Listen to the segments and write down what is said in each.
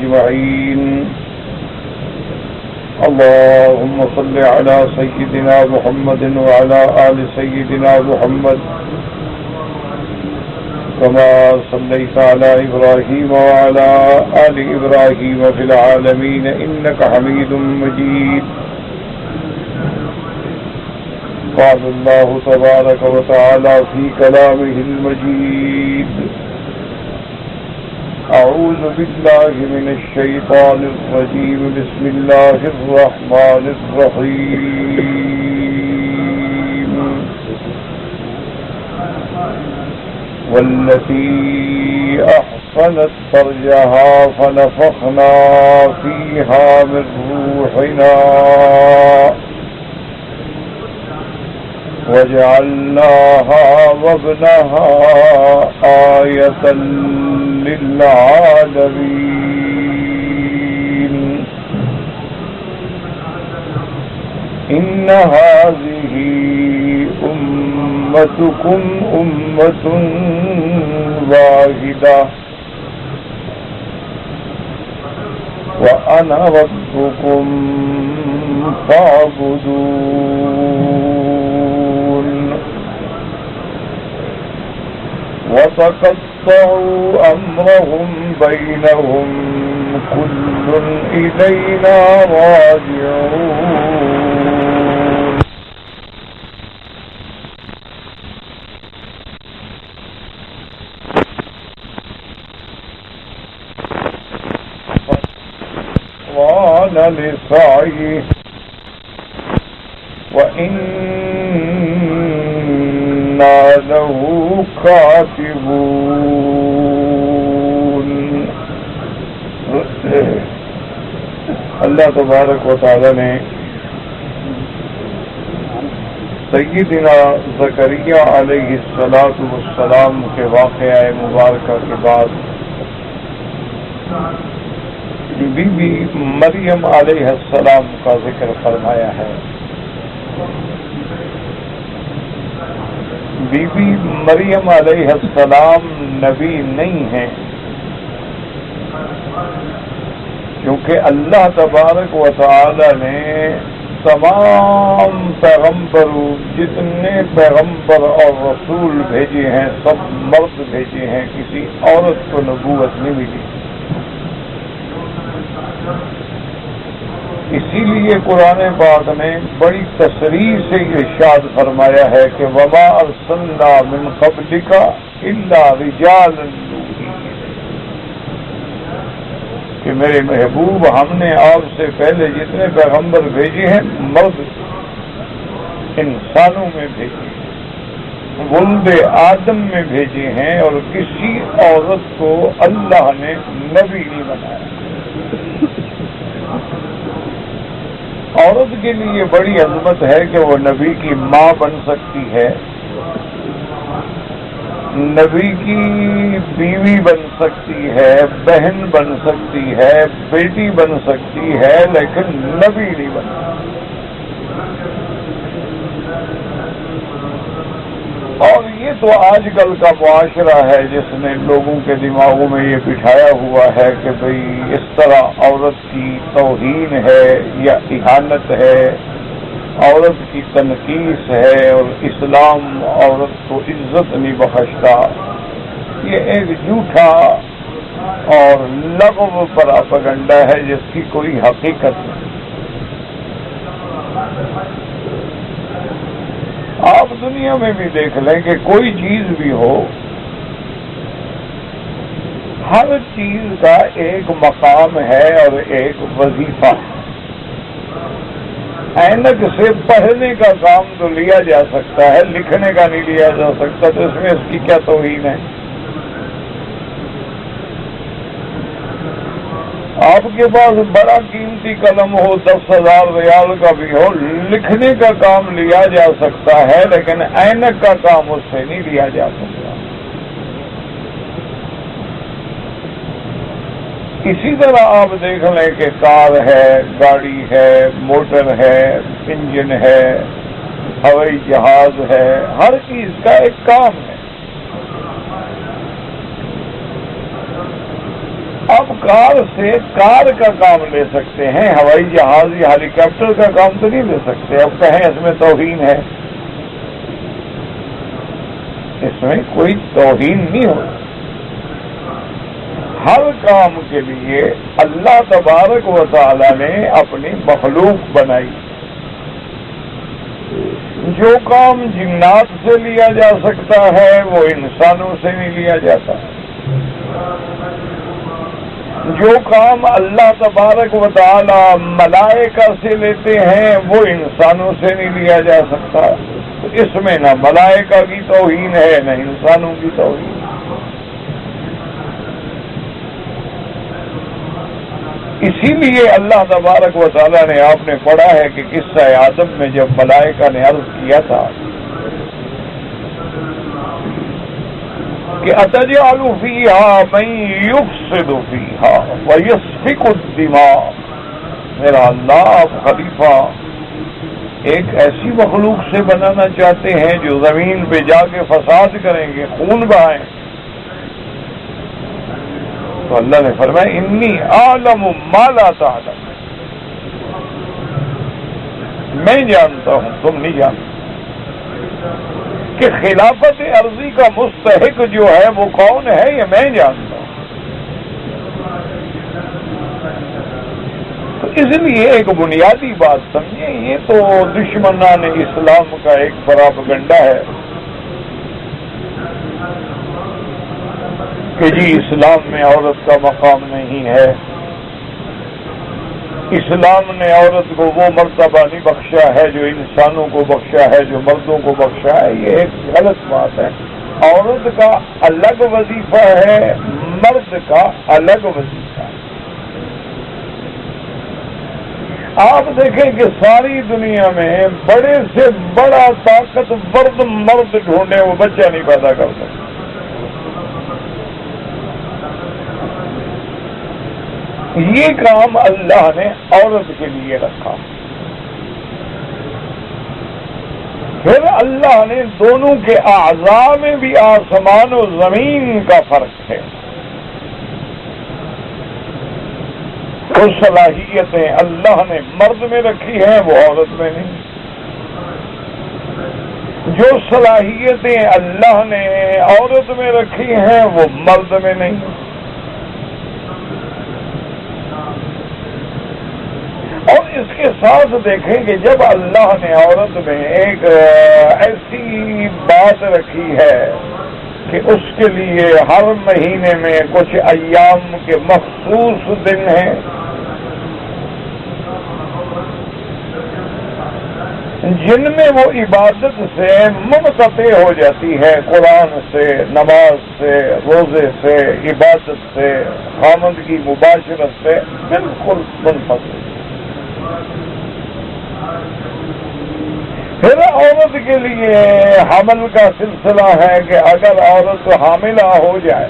أجمعين. اللهم صل على سيدنا محمد وعلى آل سيدنا محمد كما صليت على إبراهيم وعلى آل إبراهيم في العالمين إنك حميد مجيد. قال الله تبارك وتعالى في كلامه المجيد: أعوذ بالله من الشيطان الرجيم. بسم الله الرحمن الرحيم. والتي أحصنت فرجها فنفخنا فيها من روحنا وجعلناها وابنها آية للعالمين. إن هذه أمتكم أمة واحدة وأنا ربكم فاعبدون. وتقطعوا أمرهم بينهم كل إلينا راجعون. وعلى لسعيه وإنا له كاتبون. اللہ تبارک و تعالی نے سیدنا زکریا علیہ السلام کے واقعہ مبارکہ کے بعد بی بی مریم علیہ السلام کا ذکر فرمایا ہے. بی بی مریم علیہ السلام نبی نہیں ہیں، کیونکہ اللہ تبارک و تعالی نے تمام پیغمبروں، جتنے پیغمبر اور رسول بھیجے ہیں سب مرد بھیجے ہیں، کسی عورت کو نبوت نہیں ملی. اسی لیے قرآن پاک نے بڑی تصریح سے ارشاد فرمایا ہے کہ وما ارسلنا من قبلک الا رجالا نوحی، کہ میرے محبوب ہم نے آپ سے پہلے جتنے پیغمبر بھیجے ہیں مرد انسانوں میں بھیجے ہیں، ولد آدم میں بھیجے ہیں، اور کسی عورت کو اللہ نے نبی نہیں بنایا. عورت کے لیے بڑی عظمت ہے کہ وہ نبی کی ماں بن سکتی ہے، نبی کی بیوی بن سکتی ہے، بہن بن سکتی ہے، بیٹی بن سکتی ہے، لیکن نبی نہیں بن سکتی. اور یہ تو آج کل کا معاشرہ ہے جس نے لوگوں کے دماغوں میں یہ بٹھایا ہوا ہے کہ بھئی اس طرح عورت کی توہین ہے یا اہانت ہے، عورت کی تنقیص ہے، اور اسلام عورت کو عزت نہیں بخشتا. یہ ایک جھوٹا اور لغو پراپیگنڈا ہے جس کی کوئی حقیقت نہیں. آپ دنیا میں بھی دیکھ لیں کہ کوئی چیز بھی ہو، ہر چیز کا ایک مقام ہے اور ایک وظیفہ ہے. اینک سے پڑھنے کا کام تو لیا جا سکتا ہے، لکھنے کا نہیں لیا جا سکتا، تو اس میں اس کی کیا توہین ہے؟ آپ کے پاس بڑا قیمتی قلم ہو، 10,000 ریال کا بھی ہو، لکھنے کا کام لیا جا سکتا ہے، لیکن اینک کا کام اس سے نہیں لیا جا سکتا. اسی طرح آپ دیکھ لیں کہ کار ہے، گاڑی ہے، موٹر ہے، انجن ہے، ہوائی جہاز ہے، ہر چیز کا ایک کام ہے. اب آپ کار سے کار کا کام لے سکتے ہیں، ہوائی جہاز یا ہیلی کاپٹر کا کام تو نہیں لے سکتے. اب کہیں اس میں توہین ہے، اس میں کوئی توہین نہیں ہو. ہر کام کے لیے اللہ تبارک و تعالی نے اپنی مخلوق بنائی. جو کام جنات سے لیا جا سکتا ہے وہ انسانوں سے نہیں لیا جاتا. جو کام اللہ تبارک و تعالی ملائکہ سے لیتے ہیں وہ انسانوں سے نہیں لیا جا سکتا. تو اس میں نہ ملائکہ کی توہین ہے نہ انسانوں کی توہین. اسی لیے اللہ تبارک و تعالیٰ نے آپ نے پڑھا ہے کہ قصہ آدم میں جب ملائکہ نے عرض کیا تھا کہ اتجعل فیہا من یفسد فیہا ویسفک الدماء، میرا اللہ آپ خلیفہ ایک ایسی مخلوق سے بنانا چاہتے ہیں جو زمین پہ جا کے فساد کریں گے، خون بہائیں. تو اللہ نے فرمایا انی اعلم ما لا تعلم، میں جانتا ہوں تم نہیں جانتے کہ خلافت عرضی کا مستحق جو ہے وہ کون ہے، یہ میں جانتا ہوں. تو اس لیے ایک بنیادی بات سمجھیں، یہ تو دشمنان اسلام کا ایک پراپگنڈا ہے کہ جی اسلام میں عورت کا مقام نہیں ہے، اسلام نے عورت کو وہ مرتبہ نہیں بخشا ہے جو انسانوں کو بخشا ہے، جو مردوں کو بخشا ہے. یہ ایک غلط بات ہے. عورت کا الگ وظیفہ ہے، مرد کا الگ وظیفہ ہے. آپ دیکھیں کہ ساری دنیا میں بڑے سے بڑا طاقتور مرد ڈھونڈے وہ بچہ نہیں پیدا کر سکتے. یہ کام اللہ نے عورت کے لیے رکھا. پھر اللہ نے دونوں کے اعضاء میں بھی آسمان و زمین کا فرق ہے. جو صلاحیتیں اللہ نے مرد میں رکھی ہیں وہ عورت میں نہیں. جو صلاحیتیں اللہ نے عورت میں رکھی ہیں وہ مرد میں نہیں. اور اس کے ساتھ دیکھیں کہ جب اللہ نے عورت میں ایک ایسی بات رکھی ہے کہ اس کے لیے ہر مہینے میں کچھ ایام کے مخصوص دن ہیں، جن میں وہ عبادت سے منقطع ہو جاتی ہے، قرآن سے، نماز سے، روزے سے، عبادت سے، خامند کی مباشرت سے بالکل منفصل. پھر عورت کے لیے حمل کا سلسلہ ہے کہ اگر عورت حاملہ ہو جائے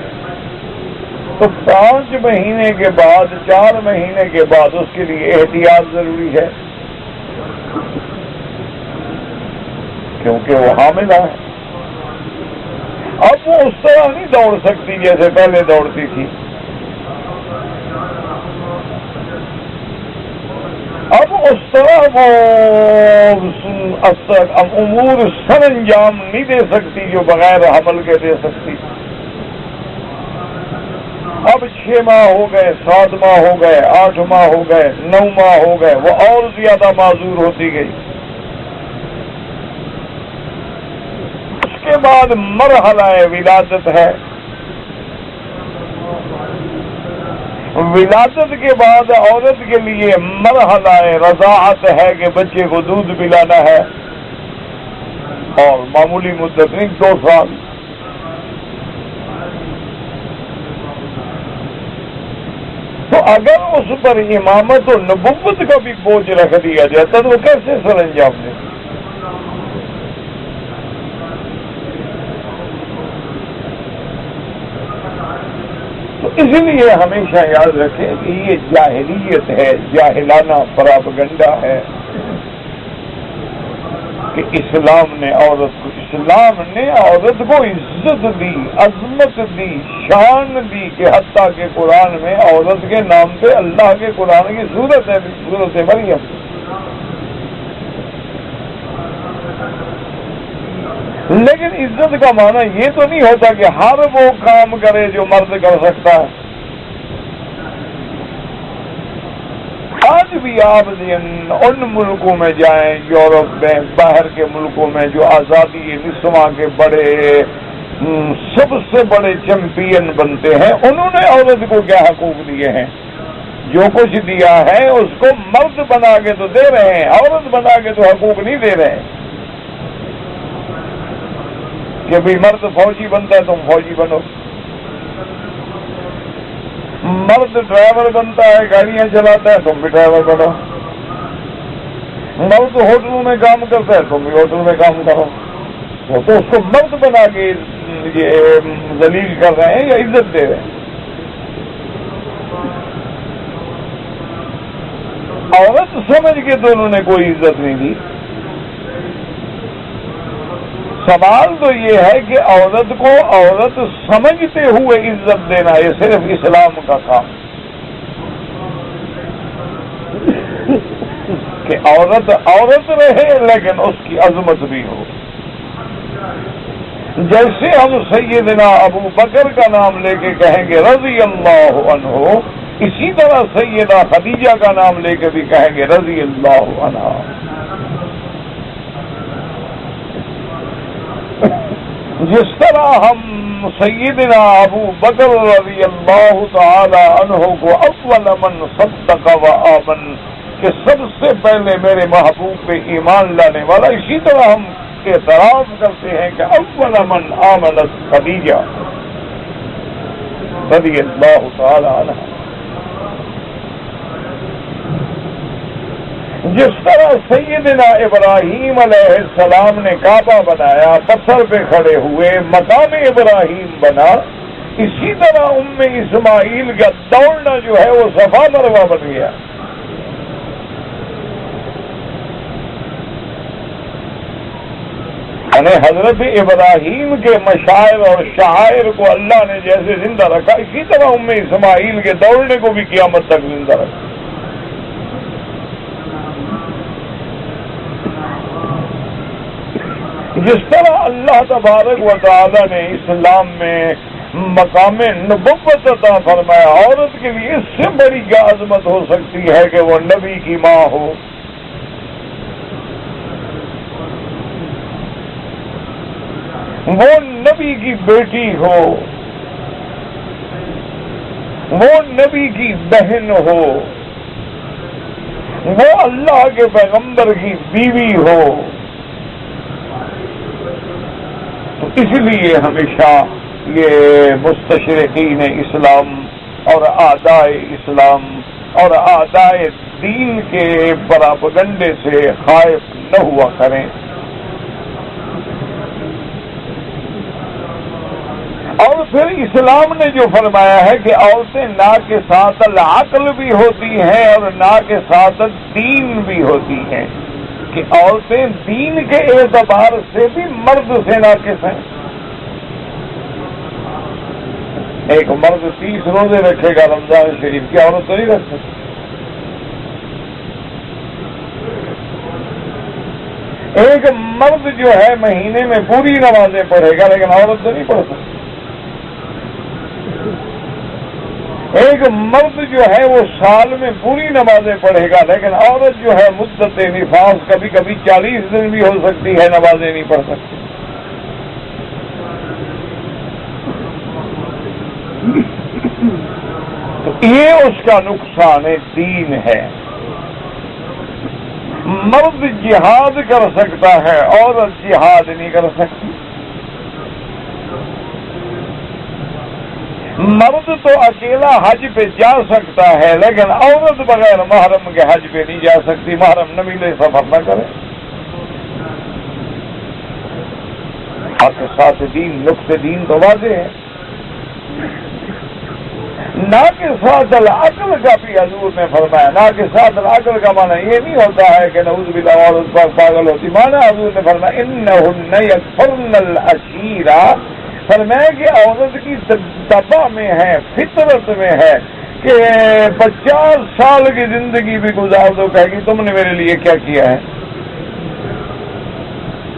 تو 5 مہینے کے بعد 4 مہینے کے بعد اس کے لیے احتیاط ضروری ہے، کیونکہ وہ حاملہ ہے. اب وہ اس طرح نہیں دوڑ سکتی جیسے پہلے دوڑتی تھی. اب اس طرح وہ امور سر انجام نہیں دے سکتی جو بغیر حمل کے دے سکتی. اب 6 ماہ ہو گئے، 7 ماہ ہو گئے، 8 ماہ ہو گئے، 9 ماہ ہو گئے، وہ اور زیادہ معذور ہوتی گئی. اس کے بعد مرحلہ ولادت ہے. ولادت کے بعد عورت کے لیے مرحلہ رضاعت ہے کہ بچے کو دودھ پلانا ہے، اور معمولی مدت نہیں، 2 سال. تو اگر اس پر امامت و نبوت کا بھی بوجھ رکھ دیا جاتا تو وہ کیسے سر انجام دے؟ تو اس لیے ہمیشہ یاد رکھیں کہ یہ جاہلیت ہے، جاہلانہ پراپگنڈا ہے. کہ اسلام نے عورت کو عزت دی، عظمت دی، شان دی، کہ حتیٰ کہ قرآن میں عورت کے نام پہ اللہ کے قرآن کی صورت ہے، صورت مریم۔ لیکن عزت کا معنی یہ تو نہیں ہوتا کہ ہر وہ کام کرے جو مرد کر سکتا ہے۔ آج بھی آپ ان ملکوں میں جائیں، یورپ میں، باہر کے ملکوں میں، جو آزادی نسواں کے سب سے بڑے چیمپئن بنتے ہیں، انہوں نے عورت کو کیا حقوق دیے ہیں؟ جو کچھ دیا ہے اس کو مرد بنا کے تو دے رہے ہیں، عورت بنا کے تو حقوق نہیں دے رہے ہیں کہ بھئی مرد فوجی بنتا ہے تم فوجی بنو، مرد ڈرائیور بنتا ہے گاڑیاں چلاتا ہے تم بھی ڈرائیور بنو، مرد ہوٹلوں میں کام کرتا ہے تم بھی ہوٹل میں کام کرو۔ وہ تو اس کو مرد بنا کے یہ ذلیل کر رہے ہیں یا عزت دے رہے ہیں؟ عورت سمجھ کے تو انہوں نے کوئی عزت نہیں دی۔ سوال تو یہ ہے کہ عورت کو عورت سمجھتے ہوئے عزت دینا، یہ صرف اسلام کا کام کہ عورت رہے لیکن اس کی عظمت بھی ہو۔ جیسے ہم سیدنا ابو بکر کا نام لے کے کہیں گے رضی اللہ عنہ، اسی طرح سیدہ خدیجہ کا نام لے کے بھی کہیں گے رضی اللہ عنہا۔ جس طرح ہم سیدنا ابو بکر رضی اللہ تعالی عنہ کو اول من صدق و آمن، کہ سب سے پہلے میرے محبوب پہ ایمان لانے والا، اسی طرح ہم اعتراف کرتے ہیں کہ اول من آمنت خدیجہ رضی اللہ تعالی عنہ۔ جس طرح سیدنا ابراہیم علیہ السلام نے کعبہ بنایا، پتھر پہ کھڑے ہوئے، مقام ابراہیم بنا، اسی طرح اسماعیل کا دوڑنا جو ہے وہ صفا مروہ بن گیا۔ یعنی حضرت ابراہیم کے مشاعر اور شعائر کو اللہ نے جیسے زندہ رکھا، اسی طرح اسماعیل کے دوڑنے کو بھی قیامت تک زندہ رکھا۔ جس طرح اللہ تبارک و تعالی نے اسلام میں مقام نبوت عطا فرمایا، عورت کے لیے اس سے بڑی کیا عظمت ہو سکتی ہے کہ وہ نبی کی ماں ہو، وہ نبی کی بیٹی ہو، وہ نبی کی بہن ہو، وہ اللہ کے پیغمبر کی بیوی ہو۔ تو اس لیے ہمیشہ یہ مستشرقین اسلام اور اعدائے اسلام اور اعدائے دین کے پراپگنڈے سے خائف نہ ہوا کریں۔ اور پھر اسلام نے جو فرمایا ہے کہ عورتیں نا کے ساتھ العقل بھی ہوتی ہیں اور نا کے ساتھ دین بھی ہوتی ہیں، کہ عورتیں دین کے اعتبار سے بھی مرد سے ناقص ہیں۔ ایک مرد 30 روزے رکھے گا رمضان شریف کی، عورت تو نہیں رکھ سکتی۔ ایک مرد جو ہے مہینے میں پوری نمازیں پڑھے گا لیکن عورت تو نہیں پڑھ سکتی۔ ایک مرد جو ہے وہ سال میں پوری نمازیں پڑھے گا لیکن عورت جو ہے مدت نفاس کبھی کبھی 40 دن بھی ہو سکتی ہے، نمازیں نہیں پڑھ سکتی۔ تو یہ اس کا نقصان دین ہے۔ مرد جہاد کر سکتا ہے، عورت جہاد نہیں کر سکتی۔ مرد تو اکیلا حج پہ جا سکتا ہے لیکن عورت بغیر محرم کے حج پہ نہیں جا سکتی، محرم نہ ملے سفر نہ کرے۔ آپ کے ساتھ دین، نقطہ دین تو واضح ہے۔ ناقصات العقل کا بھی حضور نے فرمایا. ناقصات العقل کا معنی یہ نہیں ہوتا ہے کہ نعوذ باللہ عورت پاگل ہوتی. معنی حضور نے فرمایا انہن یکفرن العشیرہ، فرمایا کہ عورت کی طبع میں ہے، فطرت میں ہے کہ 50 سال کی زندگی بھی گزار دو، کہے گی تم نے میرے لیے کیا کیا ہے.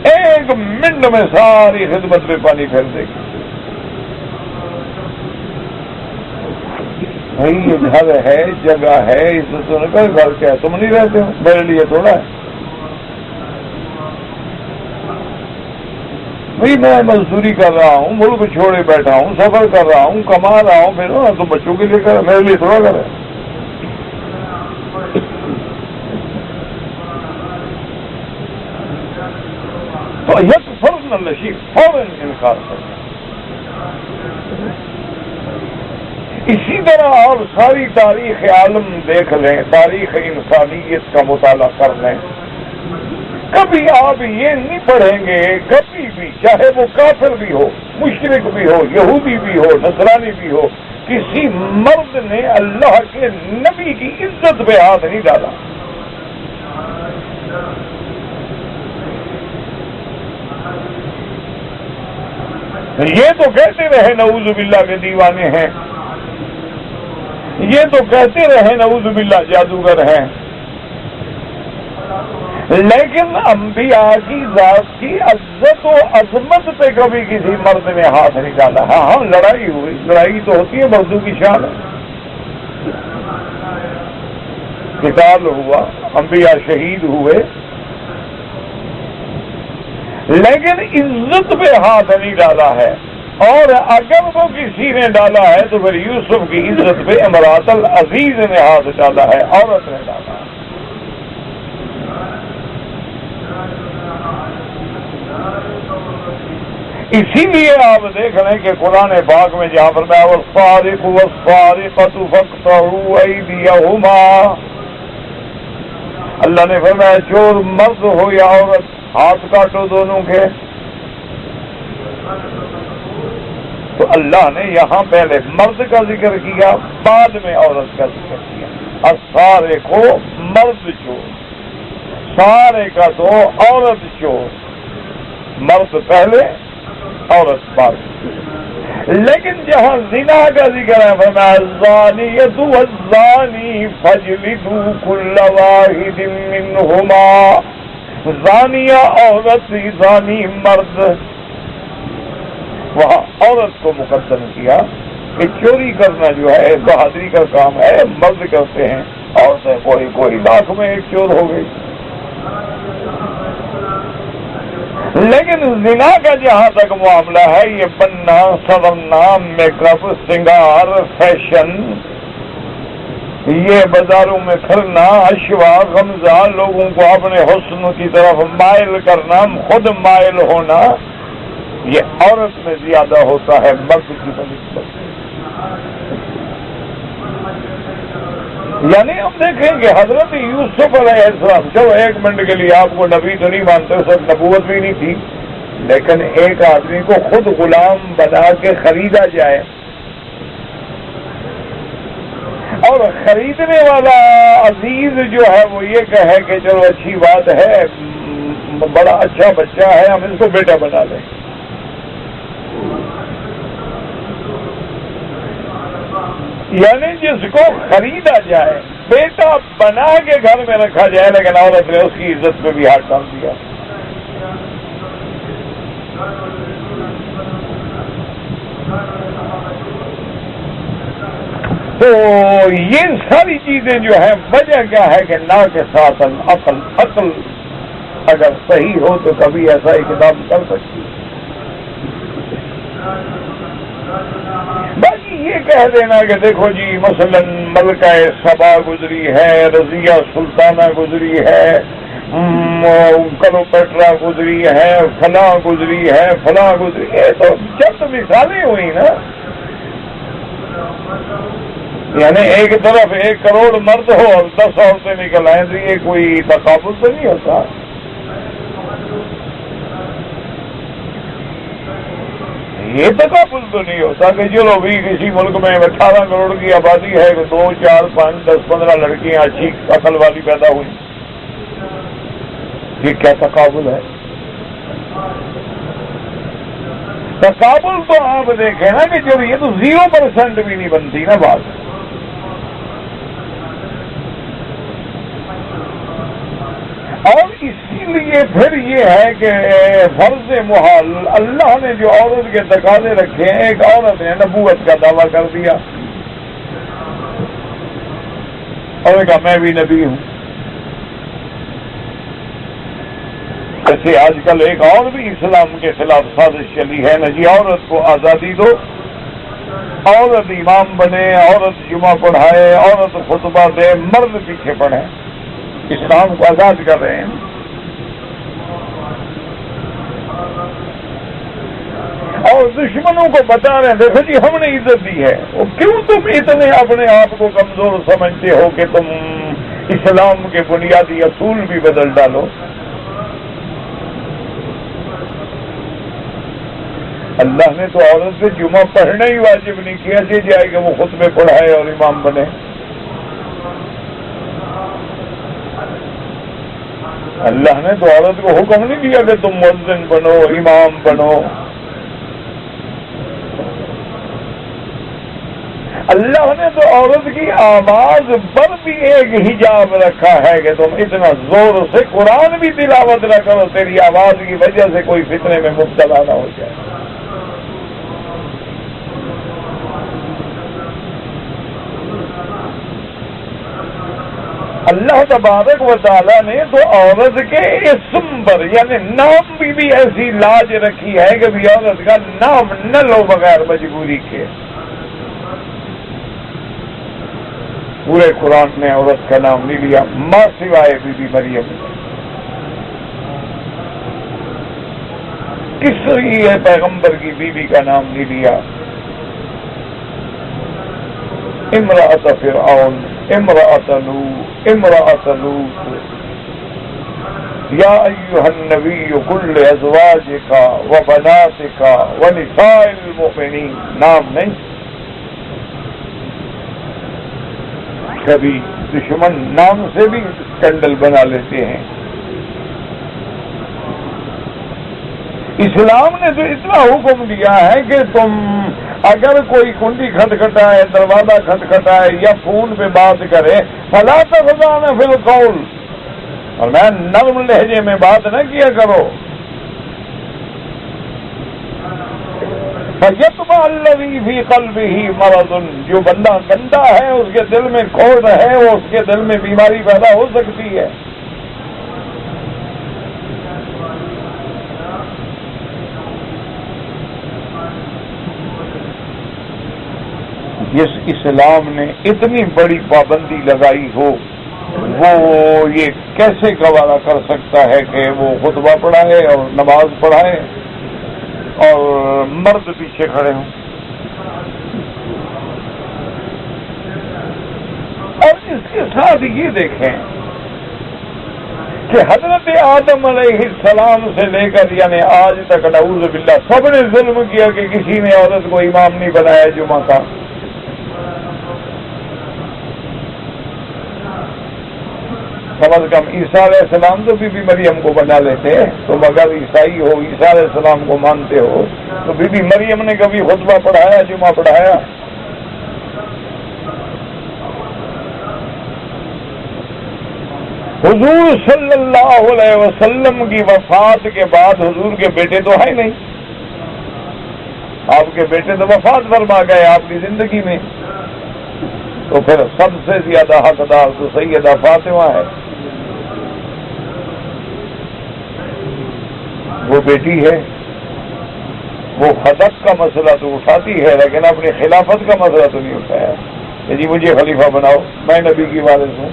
ایک منٹ میں ساری خدمت پہ پانی پھیر دے گی. بھائی یہ گھر ہے، جگہ ہے، اس میں تو نے کوئی گھر کیا ہے، تم نہیں رہتے ہو، میرے لیے تھوڑا ہے. بھائی میں مزدوری کر رہا ہوں، ملک چھوڑے بیٹھا ہوں، سفر کر رہا ہوں، کما رہا ہوں، پھر تو بچوں کے لیے کر، میرے لیے تھوڑا کر ہے. تو یک فرض نشی فوراً انکار کرنا. اسی طرح اور ساری تاریخ عالم دیکھ لیں، تاریخ انسانیت کا مطالعہ کر لیں، کبھی آپ یہ نہیں پڑھیں گے کبھی بھی، چاہے وہ کافر بھی ہو، مشرک بھی ہو، یہودی بھی ہو، نصرانی بھی ہو، کسی مرد نے اللہ کے نبی کی عزت پہ ہاتھ نہیں ڈالا. یہ تو کہتے رہے نعوذ باللہ کے دیوانے ہیں، یہ تو کہتے رہے نعوذ باللہ جادوگر ہیں، لیکن انبیاء کی ذات کی عزت و عظمت پہ کبھی کسی مرد نے ہاتھ نہیں ڈالا. ہاں لڑائی ہوئی، لڑائی تو ہوتی ہے، مردوں کی شان ہے. قتال ہوا، انبیاء شہید ہوئے، لیکن عزت پہ ہاتھ نہیں ڈالا ہے. اور اگر وہ کسی نے ڈالا ہے تو پھر یوسف کی عزت پہ امرات العزیز نے ہاتھ ڈالا ہے، عورت نے ڈالا ہے. اسی لیے آپ دیکھ لیں کہ قرآن پاک میں جہاں پر میں والسارق والسارقۃ فاقطعوا ایدیہما، اللہ نے فرمایا چور مرد ہو یا عورت ہاتھ کاٹو دونوں کے. تو اللہ نے یہاں پہلے مرد کا ذکر کیا، بعد میں عورت کا ذکر کیا. السارق مرد چور، سارقہ تو عورت چور، مرد پہلے عورت بعد. لیکن جہاں زنا کا ذکر ہے فرمایا الزانیۃ والزانی فاجلدوا کل واحد منہما، زانیہ عورت، زانی مرد، وہاں عورت کو مقدم کیا کہ چوری کرنا جو ہے بہادری کا کام ہے، مرد کرتے ہیں، عورتیں کوئی لاکھ میں ایک چور ہو گئی. لیکن زنا کا جہاں تک معاملہ ہے، یہ بننا، سنورنا، میک اپ، سنگار، فیشن، یہ بازاروں میں پھرنا، اشوا غمزہ، لوگوں کو اپنے حسن کی طرف مائل کرنا، خود مائل ہونا، یہ عورت میں زیادہ ہوتا ہے مرد کی بنسبت. یعنی ہم دیکھیں کہ حضرت یوسف علیہ السلام، چلو ایک منٹ کے لیے آپ کو نبی تو نہیں مانتے، اس وقت نبوت بھی نہیں تھی، لیکن ایک آدمی کو خود غلام بنا کے خریدا جائے اور خریدنے والا عزیز جو ہے وہ یہ کہے کہ چلو اچھی بات ہے، بڑا اچھا بچہ ہے، ہم اس کو بیٹا بنا لیں. یعنی جس کو خریدا جائے، بیٹا بنا کے گھر میں رکھا جائے، لیکن عورت نے اس کی عزت پہ بھی ہاتھ ڈال دیا. تو یہ ساری چیزیں جو ہیں وجہ کیا ہے کہ نا کے ساتھ عقل اگر صحیح ہو تو کبھی ایسا اقدام کر سکتی. باقی یہ کہہ دینا کہ دیکھو جی مثلا ملکہ سبا گزری ہے، رضیہ سلطانہ گزری ہے، کلوپیٹرا گزری ہے، فلاں گزری ہے، فلاں گزری، یہ تو چند مثالیں ہوئی نا. یعنی ایک طرف 1 کروڑ مرد ہو اور 10 عورتیں نکل آئیں تو یہ کوئی تقابل تو نہیں ہوتا. یہ تقابل تو نہیں ہوتا کہ چلو بھی کسی ملک میں 18 کروڑ کی آبادی ہے کہ 2 4 5 10 15 لڑکیاں اچھی عقل والی پیدا ہوئی. یہ کیا تقابل ہے؟ تقابل تو آپ دیکھیں نا کہ جب یہ تو 0% بھی نہیں بنتی نا بات. اور اسی لیے پھر یہ ہے کہ فرض محال اللہ نے جو عورت کے تقاضے رکھے ہیں، ایک عورت نے نبوت کا دعویٰ کر دیا اور کہا میں بھی نبی ہوں. ایسے آج کل ایک اور بھی اسلام کے خلاف سازش چلی ہے نا جی، عورت کو آزادی دو، عورت امام بنے، عورت جمعہ پڑھائے، عورت خطبہ دے، مرد پیچھے پڑھیں. اسلام کو آزاد کر رہے ہیں. اور دشمنوں کو بتا رہے ہیں دیکھو جی ہم نے عزت دی ہے. وہ کیوں تم اتنے اپنے آپ کو کمزور سمجھتے ہو کہ تم اسلام کے بنیادی اصول بھی بدل ڈالو؟ اللہ نے تو عورت سے جمعہ پڑھنا ہی واجب نہیں کیا جی جائے کہ وہ خطبے پڑھائے اور امام بنے. اللہ نے تو عورت کو حکم نہیں دیا کہ تم مؤذن بنو، امام بنو. اللہ نے تو عورت کی آواز پر بھی ایک حجاب رکھا ہے کہ تم اتنا زور سے قرآن بھی تلاوت نہ کرو، تیری آواز کی وجہ سے کوئی فتنے میں مبتلا نہ ہو جائے. اللہ تبارک و تعالیٰ نے تو عورت کے اسم پر یعنی نام بھی ایسی لاج رکھی ہے کہ بھی عورت کا نام نہ لو بغیر مجبوری کے. پورے قرآن میں عورت کا نام نہیں لیا ماں سوائے بی بی مریم. کسی پیغمبر کی بیوی کا نام نہیں لیا. امرأۃ فرعون، امرأۃ لوط، امرأۃ لوط، یا ایھا النبی قل لازواجک وبناتک ونساء المؤمنین. نام نہیں. کبھی دشمن نام سے بھی اسکینڈل بنا لیتے ہیں. اسلام نے تو اتنا حکم دیا ہے کہ تم اگر کوئی کنڈی کھٹکھٹائے، دروازہ کھٹکھٹائے یا فون پہ بات کرے فلا تخضعن فی القول، اور میں نرم لہجے میں بات نہ کیا کرو. فَيَطْمَعَ الَّذِي فِي قَلْبِهِ مَرَضٌ، جو بندہ گندا ہے اس کے دل میں کوڑ ہے، وہ اس کے دل میں بیماری پیدا ہو سکتی ہے. جس اسلام نے اتنی بڑی پابندی لگائی ہو وہ یہ کیسے گوارا کر سکتا ہے کہ وہ خطبہ پڑھائے اور نماز پڑھائے اور مرد پیچھے کھڑے ہوں؟ اور اس کے ساتھ یہ دیکھیں کہ حضرت آدم علیہ السلام سے لے کر یعنی آج تک نعوذ باللہ سب نے ظلم کیا کہ کسی نے عورت کو امام نہیں بنایا جمعہ کا. کم از کم عیسیٰ علیہ السلام تو بی بی مریم کو بنا لیتے. تم اگر عیسائی ہو، عیسیٰ علیہ السلام کو مانتے ہو، تو بی بی مریم نے کبھی خطبہ پڑھایا، جمعہ پڑھایا؟ حضور صلی اللہ علیہ وسلم کی وفات کے بعد حضور کے بیٹے تو ہیں نہیں. آپ کے بیٹے تو وفات فرما گئے آپ کی زندگی میں. تو پھر سب سے زیادہ حقدار تو سیدہ فاطمہ ہے. وہ بیٹی ہے، وہ خطب کا مسئلہ تو اٹھاتی ہے لیکن اپنی خلافت کا مسئلہ تو نہیں اٹھایا کہ جی مجھے خلیفہ بناؤ، میں نبی کی وارث ہوں.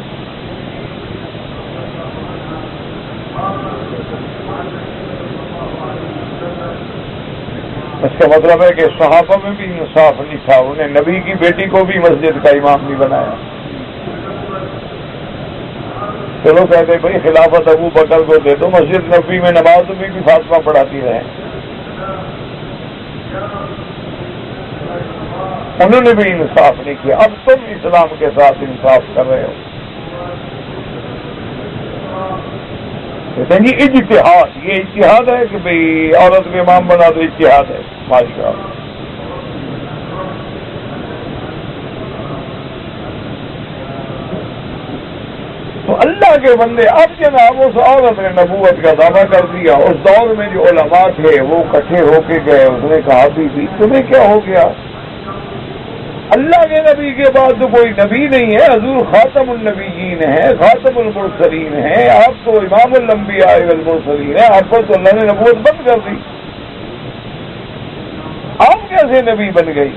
اس کا مطلب ہے کہ صحابہ میں بھی انصاف نہیں تھا، انہیں نبی کی بیٹی کو بھی مسجد کا امام نہیں بنایا. چلو کہتے بھائی خلافت ابو بکر کو دے دو، مسجد نبی میں نماز بھی فاطمہ پڑھاتی رہے. انہوں نے بھی انصاف نہیں کیا. اب تم اسلام کے ساتھ انصاف کر رہے ہو. کہتے ہیں جی اجتہاد، یہ اجتہاد ہے کہ بھئی عورت کو امام بنا دو، اجتہاد ہے. ماشاء اللہ. تو اللہ کے بندے، اب جناب اس عورت نے نبوت کا دعویٰ کر دیا. اس دور میں جو علماء تھے وہ اکٹھے ہو کے گئے. اس نے کہا بی تمہیں کیا ہو گیا؟ اللہ کے نبی کے بعد تو کوئی نبی نہیں ہے. حضور خاتم النبیین ہیں، خاتم المرسلین ہیں. آپ تو امام الانبیاء والمرسلین ہیں. آپ کو تو اللہ نے نبوت بند کر دی. آپ کیسے نبی بن گئی؟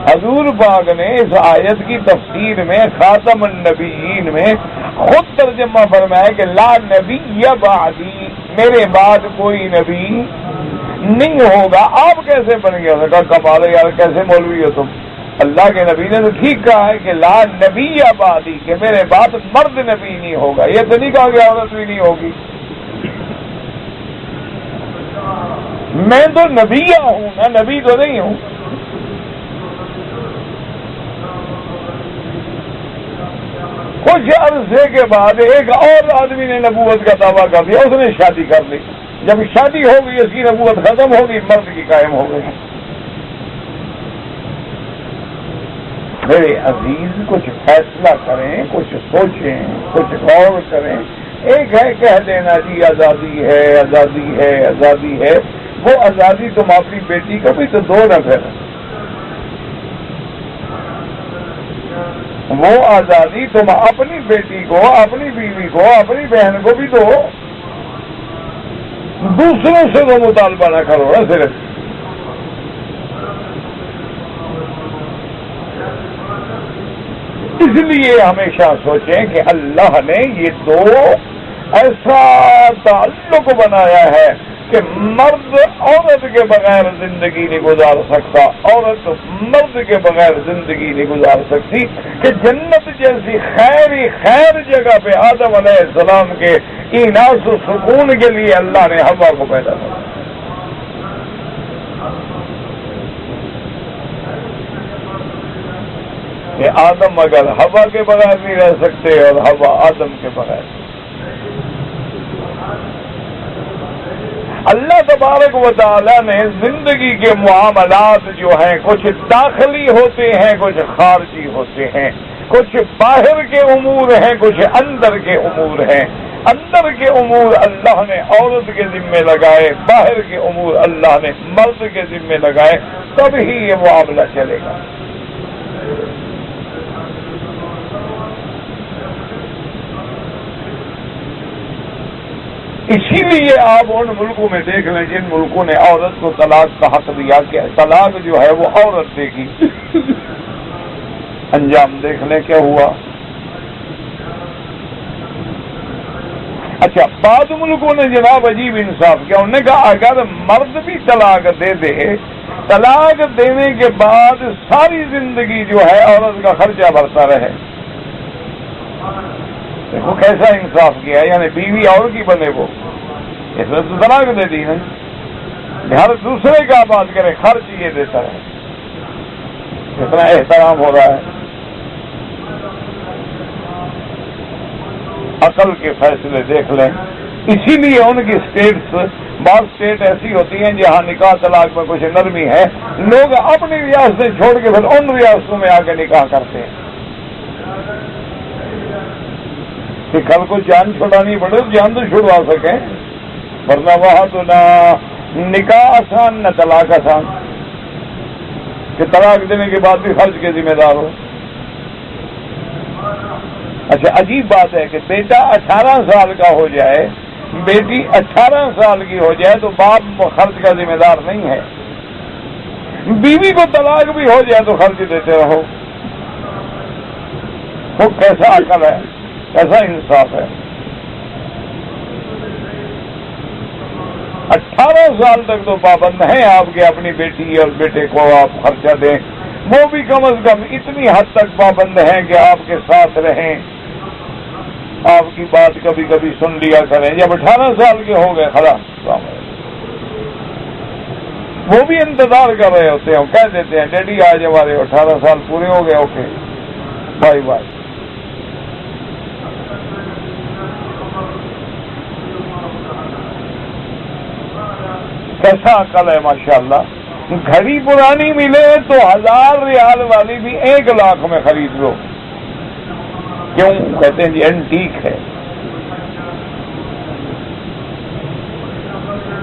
حضور پاک نے اس آیت کی تفسیر میں خاتم النبیین میں خود ترجمہ فرمایا کہ لا نبی بعدی، میرے بعد کوئی نبی نہیں ہوگا. آپ کیسے بن گئے؟ انہوں نے کہا کمال ہے یار، کیسے مولوی ہو تم؟ اللہ کے نبی نے تو ٹھیک کہا ہے کہ لا نبی بعدی، کہ میرے بعد مرد نبی نہیں ہوگا. یہ تو نہیں کہا کہ عورت بھی نہیں ہوگی. میں تو نبیہ ہوں نا، نبی تو نہیں ہوں. کچھ عرصے کے بعد ایک اور آدمی نے نبوت کا دعویٰ کر دیا. اس نے شادی کر لی. جب شادی ہو گئی اس کی نبوت ختم ہو گئی، مرد کی قائم ہو گئی. میرے عزیز کچھ فیصلہ کریں، کچھ سوچیں، کچھ غور کریں. ایک ہے کہہ دینا جی آزادی ہے، آزادی ہے، آزادی ہے. وہ آزادی تم اپنی بیٹی کو بھی تو دو نہ پھر. وہ آزادی تم اپنی بیٹی کو، اپنی بیوی کو، اپنی بہن کو بھی دو. دوسروں سے وہ مطالبہ نہ کرو نا صرف. اس لیے ہمیشہ سوچیں کہ اللہ نے یہ دو ایسا تعلق بنایا ہے کہ مرد عورت کے بغیر زندگی نہیں گزار سکتا، عورت مرد کے بغیر زندگی نہیں گزار سکتی. کہ جنت جیسی خیر جگہ پہ آدم علیہ السلام کے ایناس و سکون کے لیے اللہ نے ہوا کو پیدا کیا. کہ آدم اگر ہوا کے بغیر نہیں رہ سکتے اور ہوا آدم کے بغیر. اللہ تبارک و تعالیٰ نے زندگی کے معاملات جو ہیں کچھ داخلی ہوتے ہیں، کچھ خارجی ہوتے ہیں. کچھ باہر کے امور ہیں، کچھ اندر کے امور ہیں. اندر کے امور اللہ نے عورت کے ذمے لگائے، باہر کے امور اللہ نے مرد کے ذمے لگائے. تب ہی یہ معاملہ چلے گا. اسی لیے آپ ان ملکوں میں دیکھ لیں جن ملکوں نے عورت کو طلاق کا حق دیا کہ طلاق جو ہے وہ عورت دے گی. انجام دیکھ لیں کیا ہوا. اچھا، بعض ملکوں نے جناب عجیب انصاف کیا. انہوں نے کہا اگر مرد بھی طلاق دے دے، طلاق دینے کے بعد ساری زندگی جو ہے عورت کا خرچہ بھرتا رہے. دیکھو کیسا انصاف کیا ہے. یعنی بیوی اور کی بنے وہ، اس میں تو طلاق دے دی نا. ہر دوسرے کا بات کرے، خرچ یہ دیتا ہے. کتنا احترام ہو رہا ہے. عقل کے فیصلے دیکھ لیں. اسی لیے ان کی اسٹیٹس، بعض اسٹیٹ ایسی ہوتی ہیں جہاں نکاح طلاق میں کچھ نرمی ہے، لوگ اپنی ریاستیں چھوڑ کے پھر ان ریاستوں میں آ کے نکاح کرتے ہیں کہ کل کو جان چھڑانی پڑے تو جان تو چھڑوا سکیں. ورنہ وہاں تو نہ نکاح آسان نہ طلاق آسان، کہ طلاق دینے کے بعد بھی خرچ کے ذمہ دار ہو. اچھا، عجیب بات ہے کہ بیٹا 18 سال کا ہو جائے، بیٹی 18 سال کی ہو جائے تو باپ خرچ کا ذمہ دار نہیں ہے. بیوی کو طلاق بھی ہو جائے تو خرچ دیتے رہو. وہ کیسا عقل ہے، کیسا انصاف ہے. 18 سال تک تو پابند ہیں آپ کے اپنی بیٹی اور بیٹے کو آپ خرچہ دیں. وہ بھی کم از کم اتنی حد تک پابند ہیں کہ آپ کے ساتھ رہیں، آپ کی بات کبھی کبھی سن لیا کریں. جب 18 سال کے ہو گئے خلاص. وہ بھی انتظار کر رہے ہوتے ہیں. کہہ دیتے ہیں ڈیڈی آج ہمارے 18 سال پورے ہو گئے, اوکے بائی بائی. کیسا عقل ہے ماشاءاللہ. گھڑی پرانی ملے تو 1000 ریال والی بھی 1 لاکھ میں خرید لو. کیوں؟ کہتے ہیں جی اینٹیک ہے.